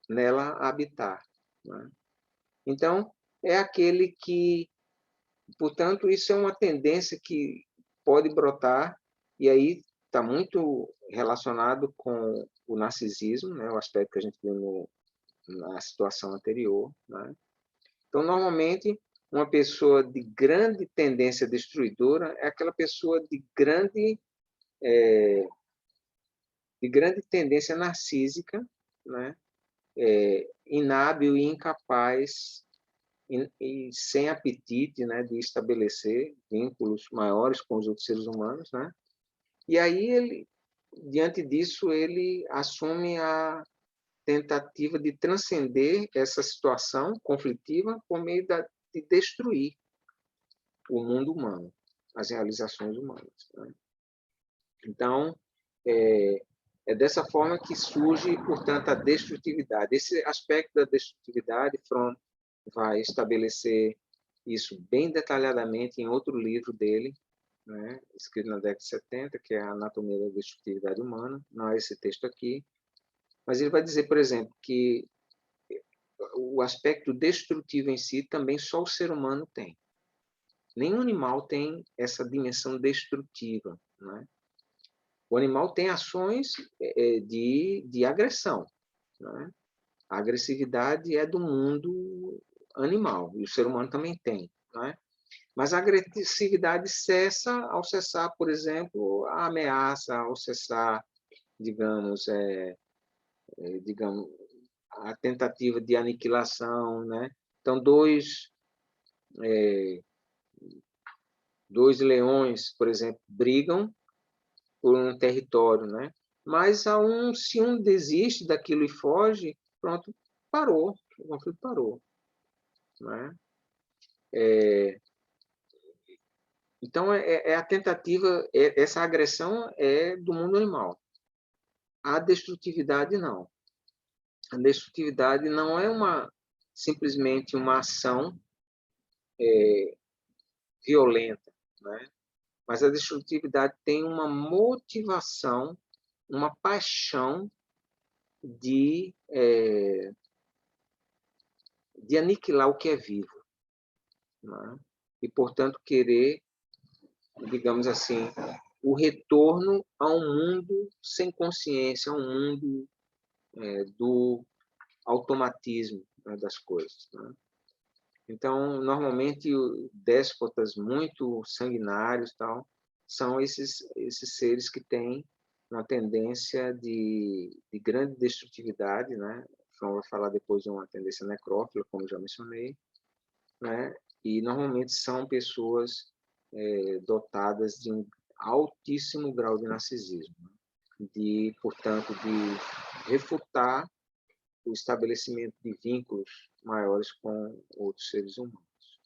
nela habitar, né? Então, é aquele que, portanto, isso é uma tendência que pode brotar, e aí está muito relacionado com o narcisismo, né? O aspecto que a gente viu na situação anterior, né? Então, normalmente, uma pessoa de grande tendência destruidora é aquela pessoa de grande tendência narcísica, né? Inábil e incapaz e sem apetite, né, de estabelecer vínculos maiores com os outros seres humanos, né? E aí ele, diante disso, ele assume a tentativa de transcender essa situação conflitiva por meio de destruir o mundo humano, as realizações humanas, né? Então, é dessa forma que surge, portanto, a destrutividade. Esse aspecto da destrutividade, Fromm vai estabelecer isso bem detalhadamente em outro livro dele, né, escrito na década de 70, que é a Anatomia da Destrutividade Humana. Não é esse texto aqui, mas ele vai dizer, por exemplo, que o aspecto destrutivo em si também só o ser humano tem. Nenhum animal tem essa dimensão destrutiva, né? O animal tem ações de agressão, né? A agressividade é do mundo animal, e o ser humano também tem, né? Mas a agressividade cessa ao cessar, por exemplo, a ameaça, ao cessar, digamos, digamos, a tentativa de aniquilação, né? Então, dois leões, por exemplo, brigam por um território, né? Mas se um desiste daquilo e foge, pronto, parou, o conflito parou, né? Então, a tentativa, essa agressão é do mundo animal. A destrutividade, não. A destrutividade não é simplesmente uma ação violenta, né? Mas a destrutividade tem uma motivação, uma paixão de, de aniquilar o que é vivo, né? E, portanto, querer, digamos assim, o retorno a um mundo sem consciência, a um mundo do automatismo, né, das coisas, né? Então, normalmente, déspotas muito sanguinários são esses seres que têm uma tendência de grande destrutividade, né? Então, vai falar depois de uma tendência necrófila, como já mencionei, né? E normalmente são pessoas dotadas de um altíssimo grau de narcisismo, né? Portanto, de refutar o estabelecimento de vínculos maiores com outros seres humanos.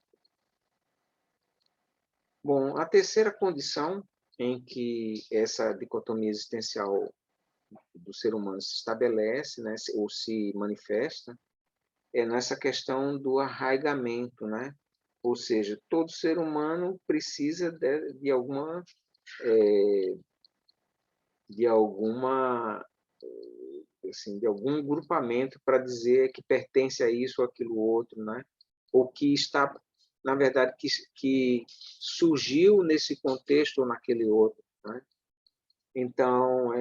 Bom, a terceira condição em que essa dicotomia existencial do ser humano se estabelece, né, ou se manifesta, é nessa questão do arraigamento, né? Ou seja, todo ser humano precisa de alguma assim, de algum grupamento para dizer que pertence a isso ou aquilo outro, né? Ou que está, na verdade, que surgiu nesse contexto ou naquele outro, né? Então,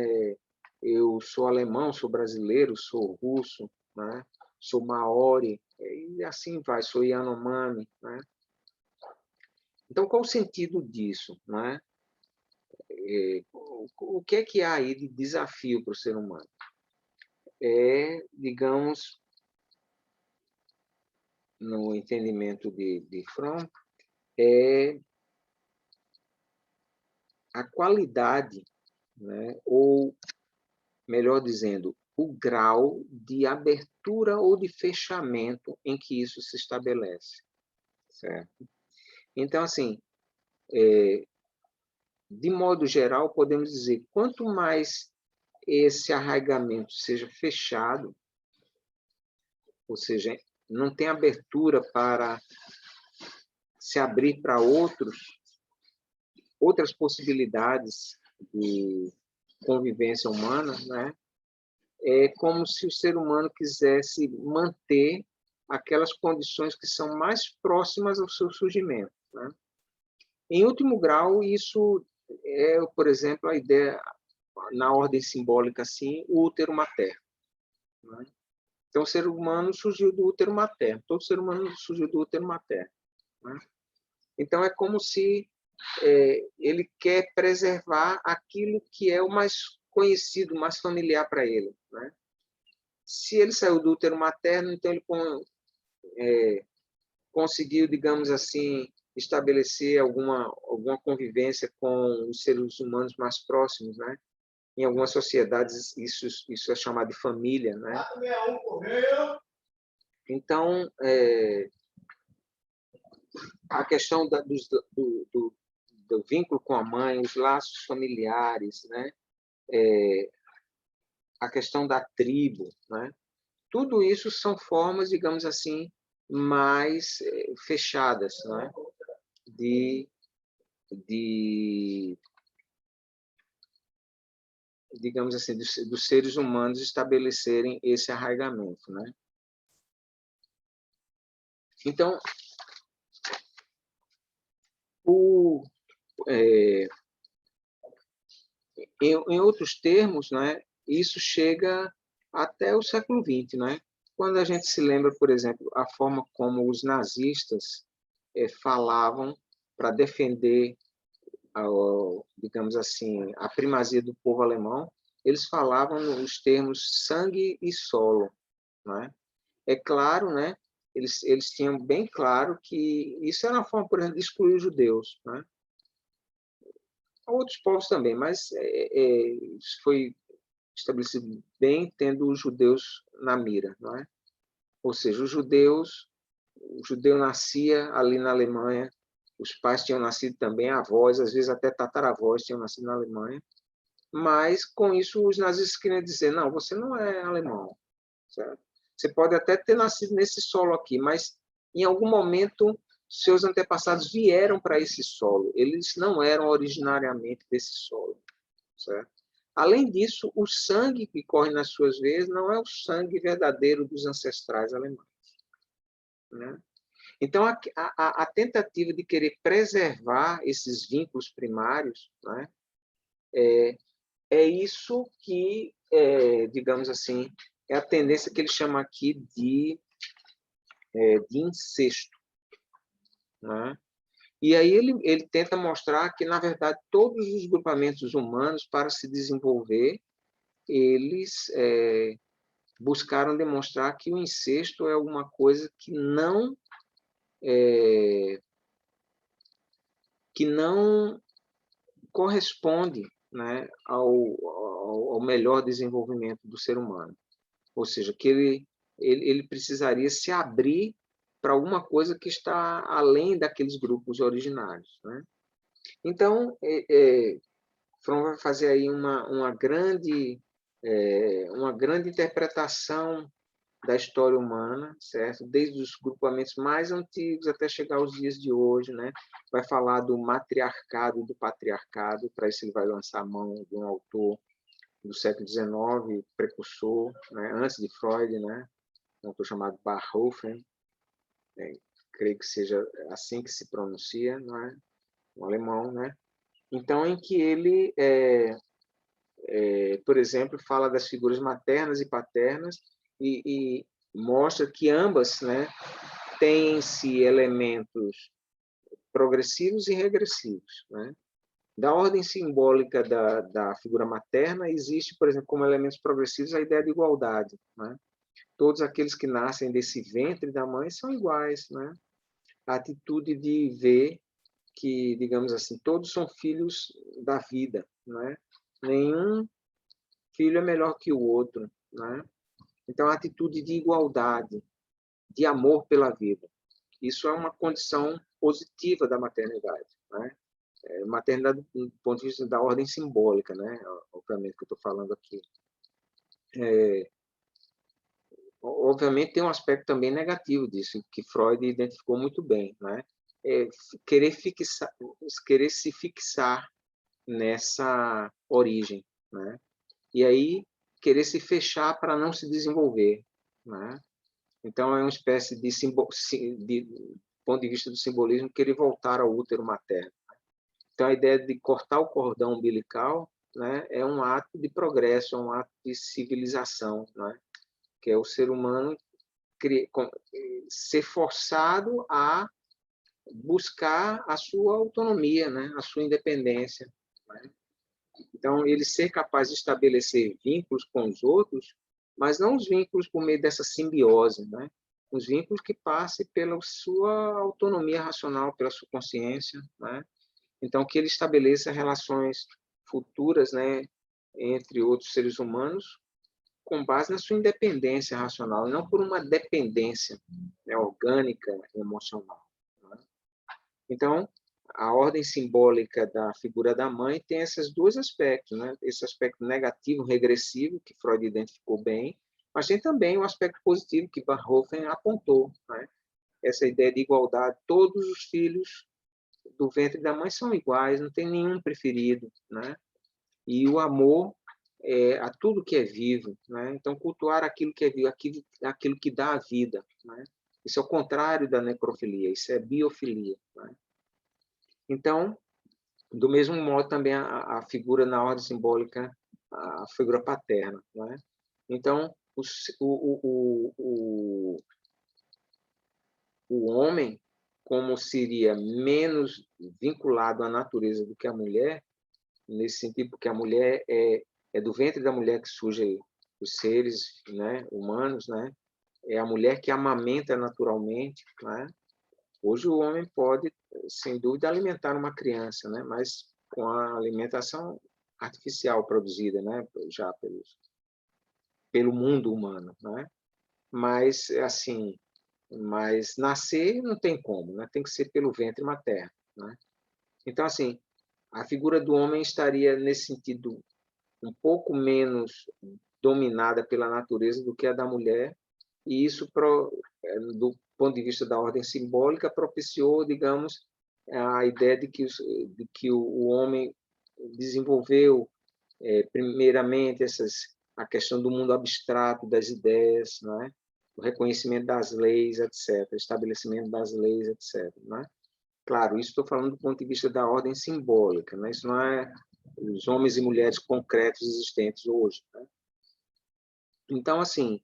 eu sou alemão, sou brasileiro, sou russo, né? Sou maori, e assim vai, sou Yanomami, né? Então, qual o sentido disso, né? O que há aí de desafio para o ser humano? Digamos, no entendimento de Fromm, é a qualidade, né? Ou, melhor dizendo, o grau de abertura ou de fechamento em que isso se estabelece, certo? Então, assim, de modo geral, podemos dizer, quanto mais esse arraigamento seja fechado, ou seja, não tem abertura para se abrir para outras possibilidades de convivência humana, né? É como se o ser humano quisesse manter aquelas condições que são mais próximas ao seu surgimento, né? Em último grau, isso é, por exemplo, a ideia, na ordem simbólica, assim, o útero materno, né? Então, o ser humano surgiu do útero materno, todo ser humano surgiu do útero materno, né? Então, é como se ele quer preservar aquilo que é o mais conhecido, mais familiar para ele, né? Se ele saiu do útero materno, então ele conseguiu, digamos assim, estabelecer alguma convivência com os seres humanos mais próximos, né? Em algumas sociedades isso é chamado de família, né? Então, a questão do vínculo com a mãe, os laços familiares, né? A questão da tribo, né? Tudo isso são formas, digamos assim, mais fechadas, né? de digamos assim, dos seres humanos estabelecerem esse arraigamento, né? Então, em outros termos, né, isso chega até o século XX, né? Quando a gente se lembra, por exemplo, a forma como os nazistas falavam para defender, digamos assim, a primazia do povo alemão, eles falavam nos termos sangue e solo, né? É claro, né? Eles tinham bem claro que isso era uma forma, por exemplo, de excluir os judeus, né? Outros povos também, mas isso foi estabelecido bem tendo os judeus na mira, não é? Ou seja, o judeu nascia ali na Alemanha, os pais tinham nascido também, avós, às vezes até tataravós tinham nascido na Alemanha, mas com isso os nazistas queriam dizer, não, você não é alemão, certo? Você pode até ter nascido nesse solo aqui, mas em algum momento seus antepassados vieram para esse solo, eles não eram originariamente desse solo, certo? Além disso, o sangue que corre nas suas veias não é o sangue verdadeiro dos ancestrais alemães, né? Então, a tentativa de querer preservar esses vínculos primários, né, é isso que, digamos assim, é a tendência que ele chama aqui de incesto, né? E aí ele tenta mostrar que, na verdade, todos os grupamentos humanos, para se desenvolver, eles buscaram demonstrar que o incesto é alguma coisa que não corresponde, né, ao melhor desenvolvimento do ser humano. Ou seja, que ele precisaria se abrir para alguma coisa que está além daqueles grupos originários, né? Então, Fromm vai fazer aí uma grande interpretação da história humana, certo? Desde os grupamentos mais antigos até chegar aos dias de hoje, né? Vai falar do matriarcado e do patriarcado, para isso ele vai lançar a mão de um autor do século XIX, precursor, né? Antes de Freud, né? Um autor chamado Barhofen, creio que seja assim que se pronuncia, não é? Um alemão, né? Então, em que ele, por exemplo, fala das figuras maternas e paternas e mostra que ambas, né, têm em si elementos progressivos e regressivos, né? Da ordem simbólica da figura materna, existe, por exemplo, como elementos progressivos a ideia de igualdade, né? Todos aqueles que nascem desse ventre da mãe são iguais, né? A atitude de ver que, digamos assim, todos são filhos da vida, né? Nenhum filho é melhor que o outro, né? Então, a atitude de igualdade, de amor pela vida, isso é uma condição positiva da maternidade, né? maternidade do ponto de vista da ordem simbólica, né? Obviamente que eu estou falando aqui. Obviamente tem um aspecto também negativo disso, que Freud identificou muito bem, né? Querer se fixar nessa origem, né? E aí querer se fechar para não se desenvolver, né? Então é uma espécie de ponto de vista do simbolismo, querer voltar ao útero materno. Então a ideia de cortar o cordão umbilical, né, é um ato de progresso, é um ato de civilização, né? Que é o ser humano ser forçado a buscar a sua autonomia, né? A sua independência, né? Então, ele ser capaz de estabelecer vínculos com os outros, mas não os vínculos por meio dessa simbiose, né? Os vínculos que passem pela sua autonomia racional, pela sua consciência, né? Então, que ele estabeleça relações futuras, né, entre outros seres humanos, com base na sua independência racional, e não por uma dependência, né, orgânica, emocional, né? Então, a ordem simbólica da figura da mãe tem esses dois aspectos, né? Esse aspecto negativo, regressivo, que Freud identificou bem, mas tem também o aspecto positivo que Vanhoeven apontou, né? Essa ideia de igualdade, todos os filhos do ventre da mãe são iguais, não tem nenhum preferido, né? E o amor a tudo que é vivo, né? Então, cultuar aquilo que é vivo, aquilo que dá a vida, né? Isso é o contrário da necrofilia, isso é biofilia, né? Então, do mesmo modo, também a figura na ordem simbólica, a figura paterna, né? Então, o homem, como seria menos vinculado à natureza do que a mulher, nesse sentido, porque a mulher é do ventre da mulher que surgem os seres, né, humanos, né? É a mulher que amamenta naturalmente, né? Hoje o homem pode, sem dúvida, alimentar uma criança, né? Mas com a alimentação artificial produzida, né? Já pelo mundo humano, né? Mas assim, mas nascer não tem como, né? Tem que ser pelo ventre materno, né? Então assim, a figura do homem estaria nesse sentido um pouco menos dominada pela natureza do que a da mulher, e isso do ponto de vista da ordem simbólica propiciou, digamos, a ideia de que o homem desenvolveu primeiramente a questão do mundo abstrato das ideias, né? O reconhecimento das leis, etc., estabelecimento das leis, etc., né? Claro, isso estou falando do ponto de vista da ordem simbólica, né? Isso não é os homens e mulheres concretos existentes hoje, né? Então, assim,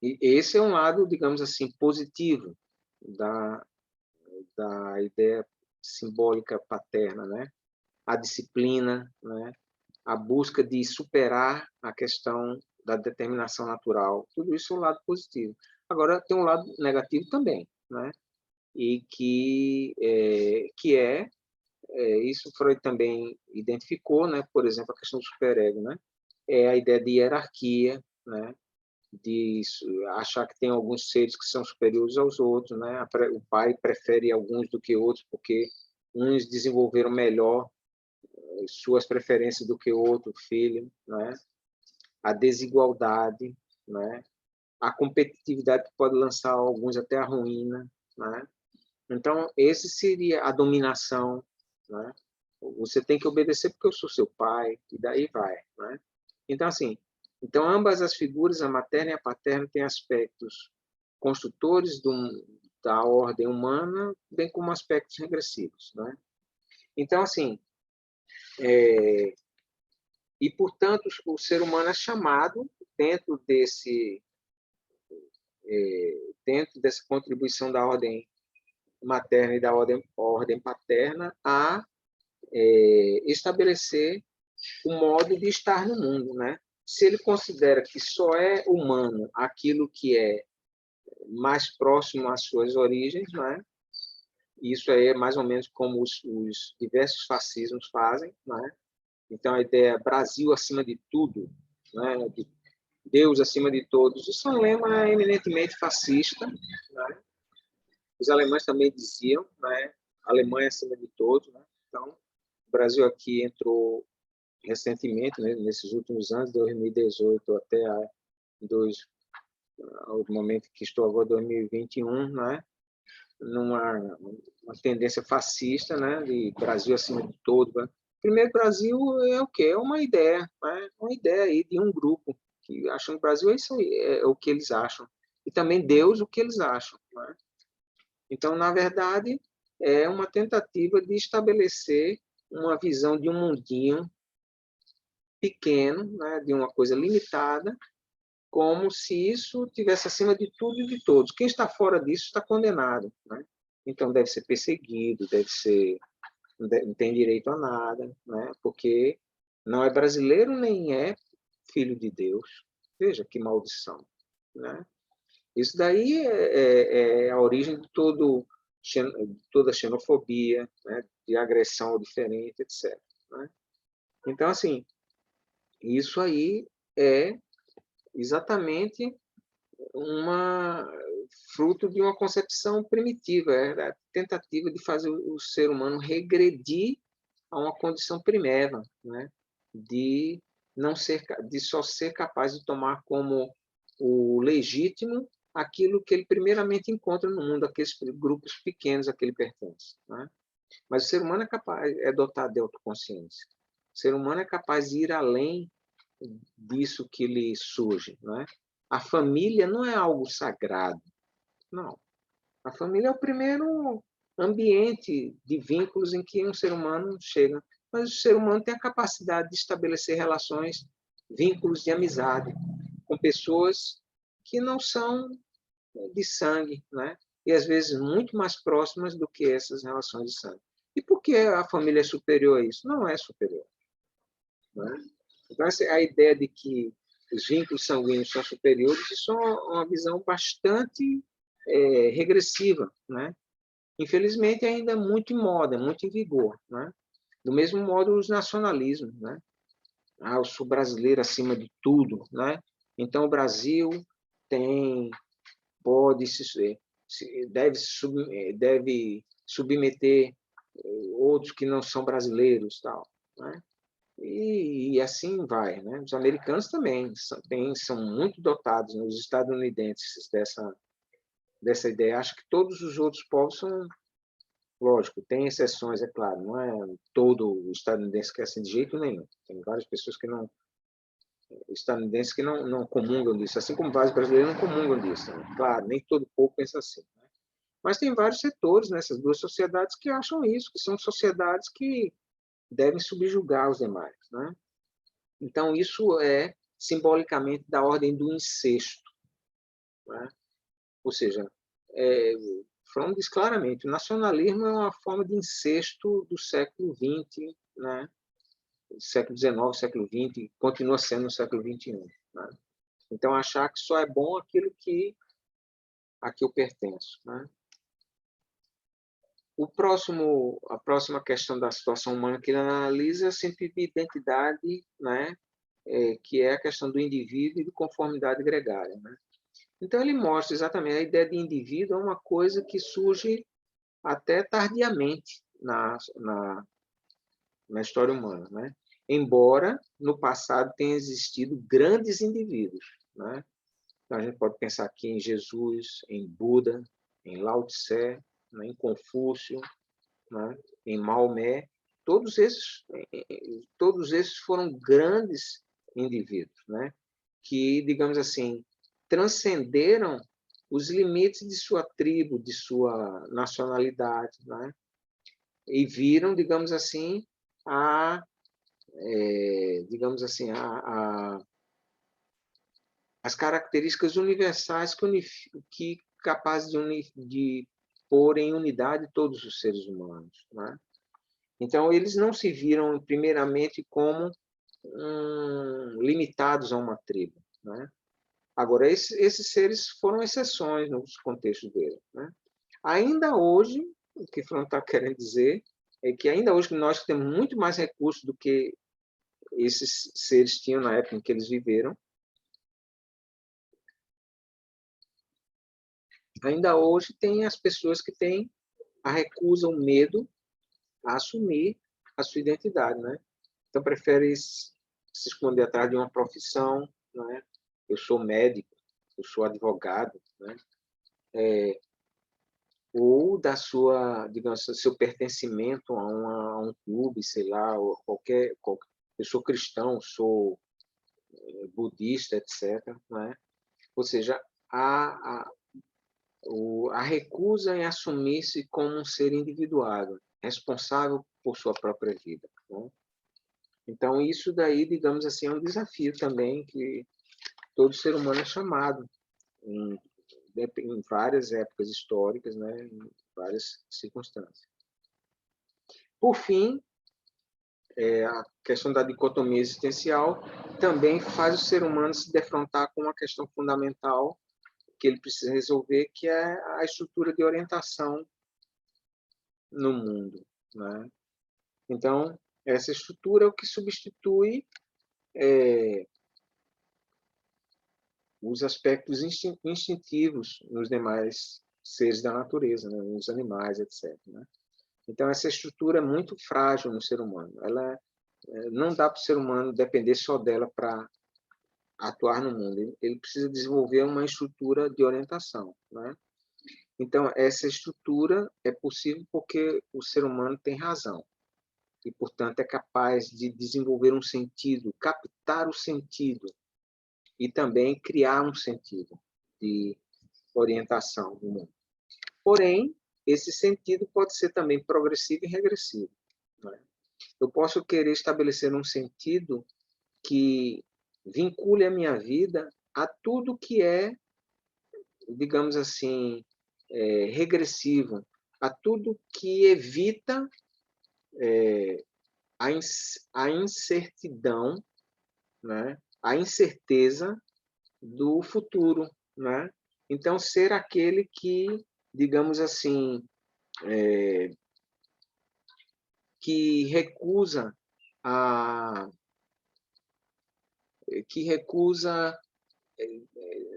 esse é um lado, digamos assim, positivo da, da ideia simbólica paterna, né? A disciplina, né? A busca de superar a questão da determinação natural. Tudo isso é um lado positivo. Agora, tem um lado negativo também, né? E isso Freud também identificou, né? Por exemplo, a questão do superego, né? É a ideia de hierarquia, né? De achar que tem alguns seres que são superiores aos outros, né? O pai prefere alguns do que outros porque uns desenvolveram melhor suas preferências do que o outro filho, né? A desigualdade, né? A competitividade que pode lançar alguns até a ruína, né? Então, esse seria a dominação, né? Você tem que obedecer porque eu sou seu pai, e daí vai, né? Então, assim, então ambas as figuras, a materna e a paterna, têm aspectos construtores da ordem humana, bem como aspectos regressivos, né? Então, assim, e portanto o ser humano é chamado dentro dessa contribuição da ordem materna e da ordem paterna a estabelecer o modo de estar no mundo, né? Se ele considera que só é humano aquilo que é mais próximo às suas origens, né? Isso aí é mais ou menos como os diversos fascismos fazem, né? Então a ideia Brasil acima de tudo, né? De Deus acima de todos, isso é um lema eminentemente fascista, né? Os alemães também diziam, né? Alemanha acima de todos, né? Então, o Brasil aqui entrou recentemente, né, nesses últimos anos, 2018 até o momento que estou agora, 2021, né? Uma tendência fascista, né? De Brasil acima de todo. Né? Primeiro, Brasil é o quê? É uma ideia, né? Uma ideia aí de um grupo que acham que o Brasil é isso aí, é o que eles acham. E também Deus, o que eles acham. Né? Então, na verdade, é uma tentativa de estabelecer uma visão de um mundinho pequeno, né, de uma coisa limitada, como se isso tivesse acima de tudo e de todos. Quem está fora disso está condenado. Né? Então, deve ser perseguido, não tem direito a nada, né? Porque não é brasileiro nem é filho de Deus. Veja que maldição. Né? Isso daí é a origem de toda xenofobia, né? De agressão ao diferente, etc. Né? Então, assim, isso aí é exatamente uma fruto de uma concepção primitiva, é a tentativa de fazer o ser humano regredir a uma condição primeva, né? De não ser, de só ser capaz de tomar como o legítimo aquilo que ele primeiramente encontra no mundo, aqueles grupos pequenos a que ele pertence. Né? Mas o ser humano é capaz, é dotado de autoconsciência. O ser humano é capaz de ir além disso que lhe surge. Né? A família não é algo sagrado, não. A família é o primeiro ambiente de vínculos em que um ser humano chega. Mas o ser humano tem a capacidade de estabelecer relações, vínculos de amizade com pessoas que não são de sangue, né? E às vezes muito mais próximas do que essas relações de sangue. E por que a família é superior a isso? Não é superior. Né? Então, a ideia de que os vínculos sanguíneos são superiores, isso é uma visão bastante regressiva, né? Infelizmente, ainda muito em moda, muito em vigor. Né? Do mesmo modo, os nacionalismos. Né? Eu sou brasileiro acima de tudo. Né? Então, o Brasil pode deve submeter outros que não são brasileiros. Tal, né? E assim vai. Né? Os americanos também são muito dotados, né? Os estadunidenses, dessa ideia. Acho que todos os outros povos são, lógico, tem exceções, é claro, não é todo o estadunidense que é assim de jeito nenhum. Tem várias pessoas estadunidenses que não comungam disso, assim como vários brasileiros não comungam disso. Né? Claro, nem todo povo pensa assim. Né? Mas tem vários setores nessas duas sociedades que acham isso, que são sociedades que devem subjugar os demais. Né? Então, isso é simbolicamente da ordem do incesto. Né? Ou seja, falando isso claramente, o nacionalismo é uma forma de incesto do século XX, né? Século XIX, século XX, continua sendo no século XXI. Né? Então, achar que só é bom aquilo a que eu pertenço. Né? A próxima questão da situação humana que ele analisa é o sentido de identidade, né? Que é a questão do indivíduo e de conformidade gregária. Né? Então, ele mostra exatamente a ideia de indivíduo é uma coisa que surge até tardiamente na história humana. Né? Embora, no passado, tenha existido grandes indivíduos. Né? Então, a gente pode pensar aqui em Jesus, em Buda, em Lao Tse, né? Em Confúcio, né? Em Maomé. Todos esses foram grandes indivíduos, né? Que, digamos assim, transcenderam os limites de sua tribo, de sua nacionalidade, né? E viram, digamos assim, digamos assim, as características universais que capazes de pôr em unidade todos os seres humanos. Né? Então, eles não se viram, primeiramente, como limitados a uma tribo. Né? Agora, esses seres foram exceções nos contextos dele. Né? Ainda hoje, o que o Fran está querendo dizer é que ainda hoje nós temos muito mais recursos do que esses seres tinham na época em que eles viveram. ainda hoje tem as pessoas que têm a recusa, o medo a assumir a sua identidade, né? Então prefere se esconder atrás de uma profissão, né? Eu sou médico, eu sou advogado, né? Ou da sua, digamos, seu pertencimento a um clube, sei lá, ou qualquer, eu sou cristão, sou budista, etc., né? Ou seja, a, a, a recusa em assumir-se como um ser individuado, responsável por sua própria vida, né? Então, isso daí, digamos assim, é um desafio também que todo ser humano é chamado em várias épocas históricas, né, em várias circunstâncias. Por fim, a questão da dicotomia existencial também faz o ser humano se defrontar com uma questão fundamental que ele precisa resolver, que é a estrutura de orientação no mundo, né? Então, essa estrutura é o que substitui os aspectos instintivos nos demais seres da natureza, né? Nos animais, etc., né? Então, essa estrutura é muito frágil no ser humano. Ela não dá para o ser humano depender só dela para atuar no mundo. Ele precisa desenvolver uma estrutura de orientação, né? Então, essa estrutura é possível porque o ser humano tem razão e, portanto, é capaz de desenvolver um sentido, captar o sentido e também criar um sentido de orientação no mundo. Porém, esse sentido pode ser também progressivo e regressivo, né? Eu posso querer estabelecer um sentido que vincule a minha vida a tudo que é, digamos assim, regressivo, a tudo que evita a incertidão, né? A incerteza do futuro, né? Então, ser aquele que, digamos assim, que recusa a que recusa,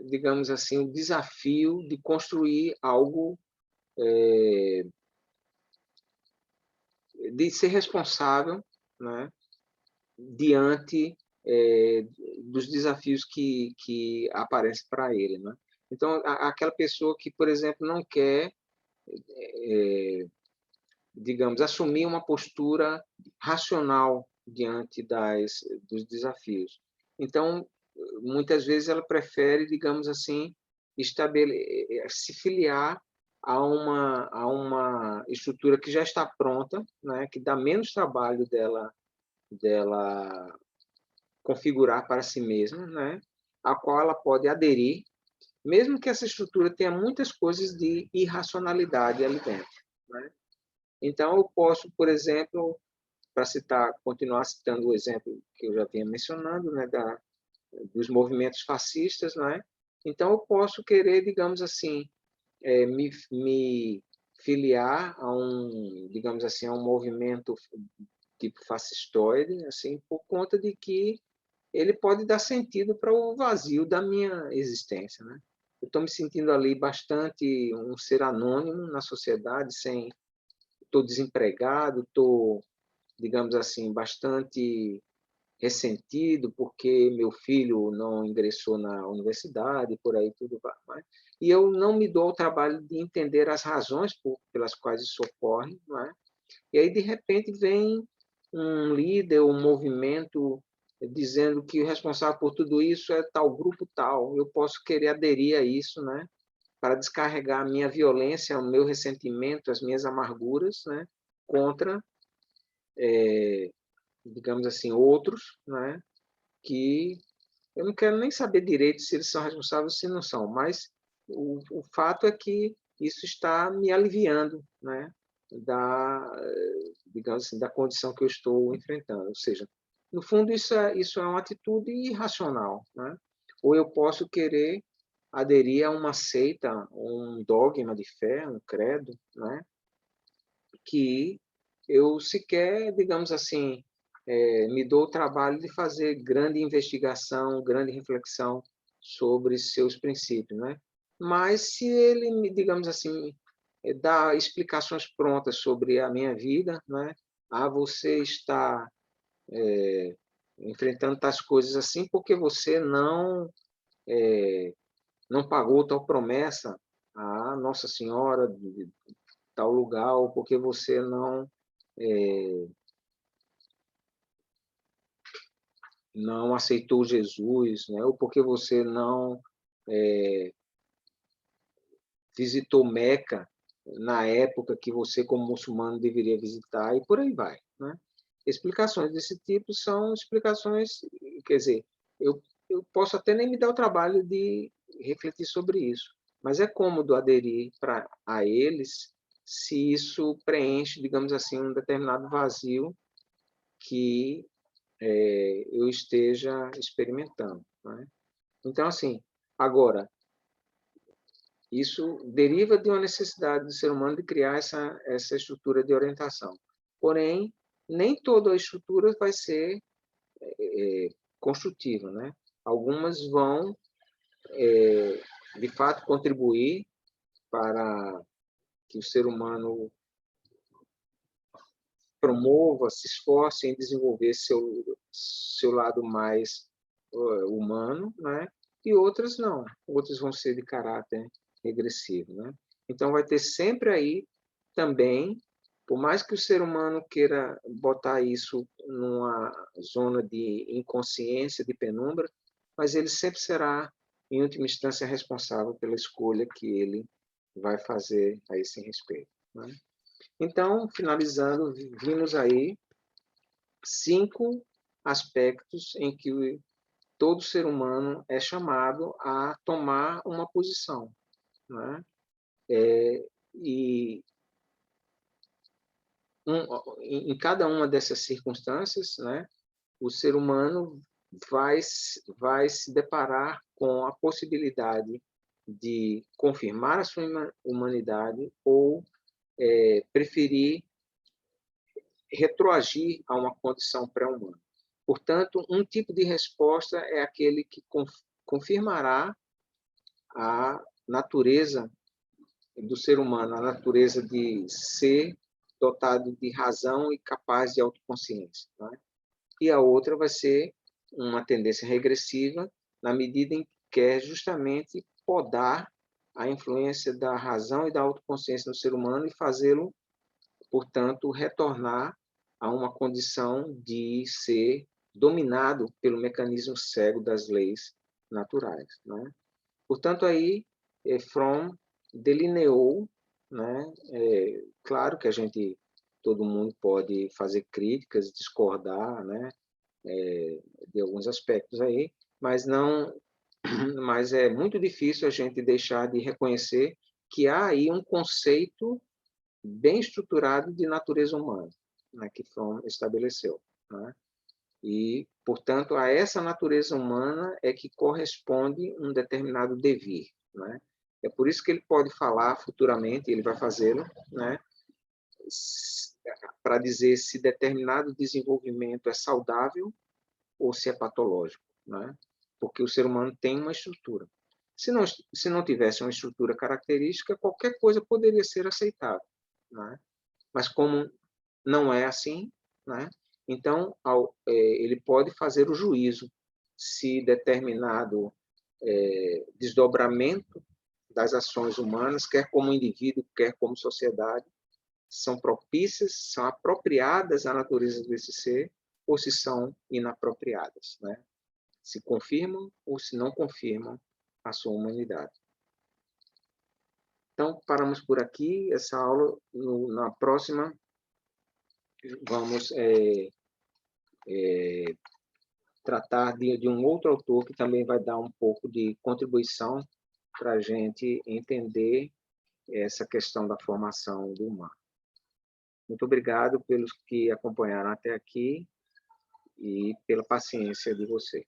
digamos assim, o desafio de construir algo, de ser responsável, né, diante dos desafios que aparecem para ele, né? Então, aquela pessoa que, por exemplo, não quer, digamos, assumir uma postura racional diante dos desafios. Então, muitas vezes ela prefere, digamos assim, se filiar a uma estrutura que já está pronta, né, que dá menos trabalho dela configurar para si mesma, né, a qual ela pode aderir, mesmo que essa estrutura tenha muitas coisas de irracionalidade ali dentro, né? Então, eu posso, por exemplo, para continuar citando o exemplo que eu já vinha mencionando, né, dos movimentos fascistas, né? Então, eu posso querer, digamos assim, me filiar digamos assim, a um movimento tipo fascistoide, assim, por conta de que ele pode dar sentido para o vazio da minha existência, né? Eu estou me sentindo ali bastante um ser anônimo na sociedade, estou desempregado, estou, digamos assim, bastante ressentido porque meu filho não ingressou na universidade, por aí tudo vai. E eu não me dou o trabalho de entender as razões pelas quais isso ocorre, não é? E aí, de repente, vem um líder, um movimento dizendo que o responsável por tudo isso é tal grupo tal. Eu posso querer aderir a isso, né? Para descarregar a minha violência, o meu ressentimento, as minhas amarguras, né? Contra, digamos assim, outros, né? Que eu não quero nem saber direito se eles são responsáveis ou se não são, mas o fato é que isso está me aliviando, né? Digamos assim, da condição que eu estou enfrentando. Ou seja, no fundo, isso é uma atitude irracional, né? Ou eu posso querer aderir a uma seita, um dogma de fé, um credo, né? Que eu sequer, digamos assim, me dou o trabalho de fazer grande investigação, grande reflexão sobre seus princípios, né? mas se ele me, digamos assim, dá explicações prontas sobre a minha vida, né? Ah, você está enfrentando tais coisas assim porque você não pagou tal promessa à Nossa Senhora de tal lugar, ou porque você não aceitou Jesus, né? Ou porque você não visitou Meca na época que você, como muçulmano, deveria visitar, e por aí vai, né? Explicações desse tipo são explicações, quer dizer, eu posso até nem me dar o trabalho de refletir sobre isso, mas é cômodo aderir a eles se isso preenche, digamos assim, um determinado vazio que eu esteja experimentando, né? Então, assim, agora, isso deriva de uma necessidade do ser humano de criar essa estrutura de orientação. Porém, nem toda a estrutura vai ser construtiva, né? Algumas vão, de fato, contribuir para que o ser humano promova, se esforce em desenvolver seu lado mais humano, né? E outras não. Outras vão ser de caráter regressivo, né? Então, vai ter sempre aí também, por mais que o ser humano queira botar isso numa zona de inconsciência, de penumbra, mas ele sempre será, em última instância, responsável pela escolha que ele vai fazer a esse respeito, né? Então, finalizando, vimos aí 5 aspectos em que todo ser humano é chamado a tomar uma posição, né? E em cada uma dessas circunstâncias, né, o ser humano vai se deparar com a possibilidade de confirmar a sua humanidade ou preferir retroagir a uma condição pré-humana. Portanto, um tipo de resposta é aquele que confirmará a natureza do ser humano, a natureza de ser dotado de razão e capaz de autoconsciência, né? E a outra vai ser uma tendência regressiva, na medida em que quer justamente podar a influência da razão e da autoconsciência no ser humano e fazê-lo, portanto, retornar a uma condição de ser dominado pelo mecanismo cego das leis naturais, né? Portanto, aí Fromm delineou, né? Claro que todo mundo pode fazer críticas, discordar, né? De alguns aspectos aí, mas não, mas é muito difícil a gente deixar de reconhecer que há aí um conceito bem estruturado de natureza humana, né, que Fromm estabeleceu, né? E, portanto, a essa natureza humana é que corresponde um determinado devir, né? É por isso que ele pode falar futuramente, ele vai fazê-lo, né, para dizer se determinado desenvolvimento é saudável ou se é patológico, né? Porque o ser humano tem uma estrutura. Se não tivesse uma estrutura característica, qualquer coisa poderia ser aceitável, né? Mas como não é assim, né? Então ele pode fazer o juízo se determinado desdobramento das ações humanas, quer como indivíduo, quer como sociedade, são propícias, são apropriadas à natureza desse ser, ou se são inapropriadas, né? Se confirmam ou se não confirmam a sua humanidade. Então, paramos por aqui. Essa aula, na próxima, vamos tratar de um outro autor que também vai dar um pouco de contribuição para a gente entender essa questão da formação do humano. Muito obrigado pelos que acompanharam até aqui e pela paciência de vocês.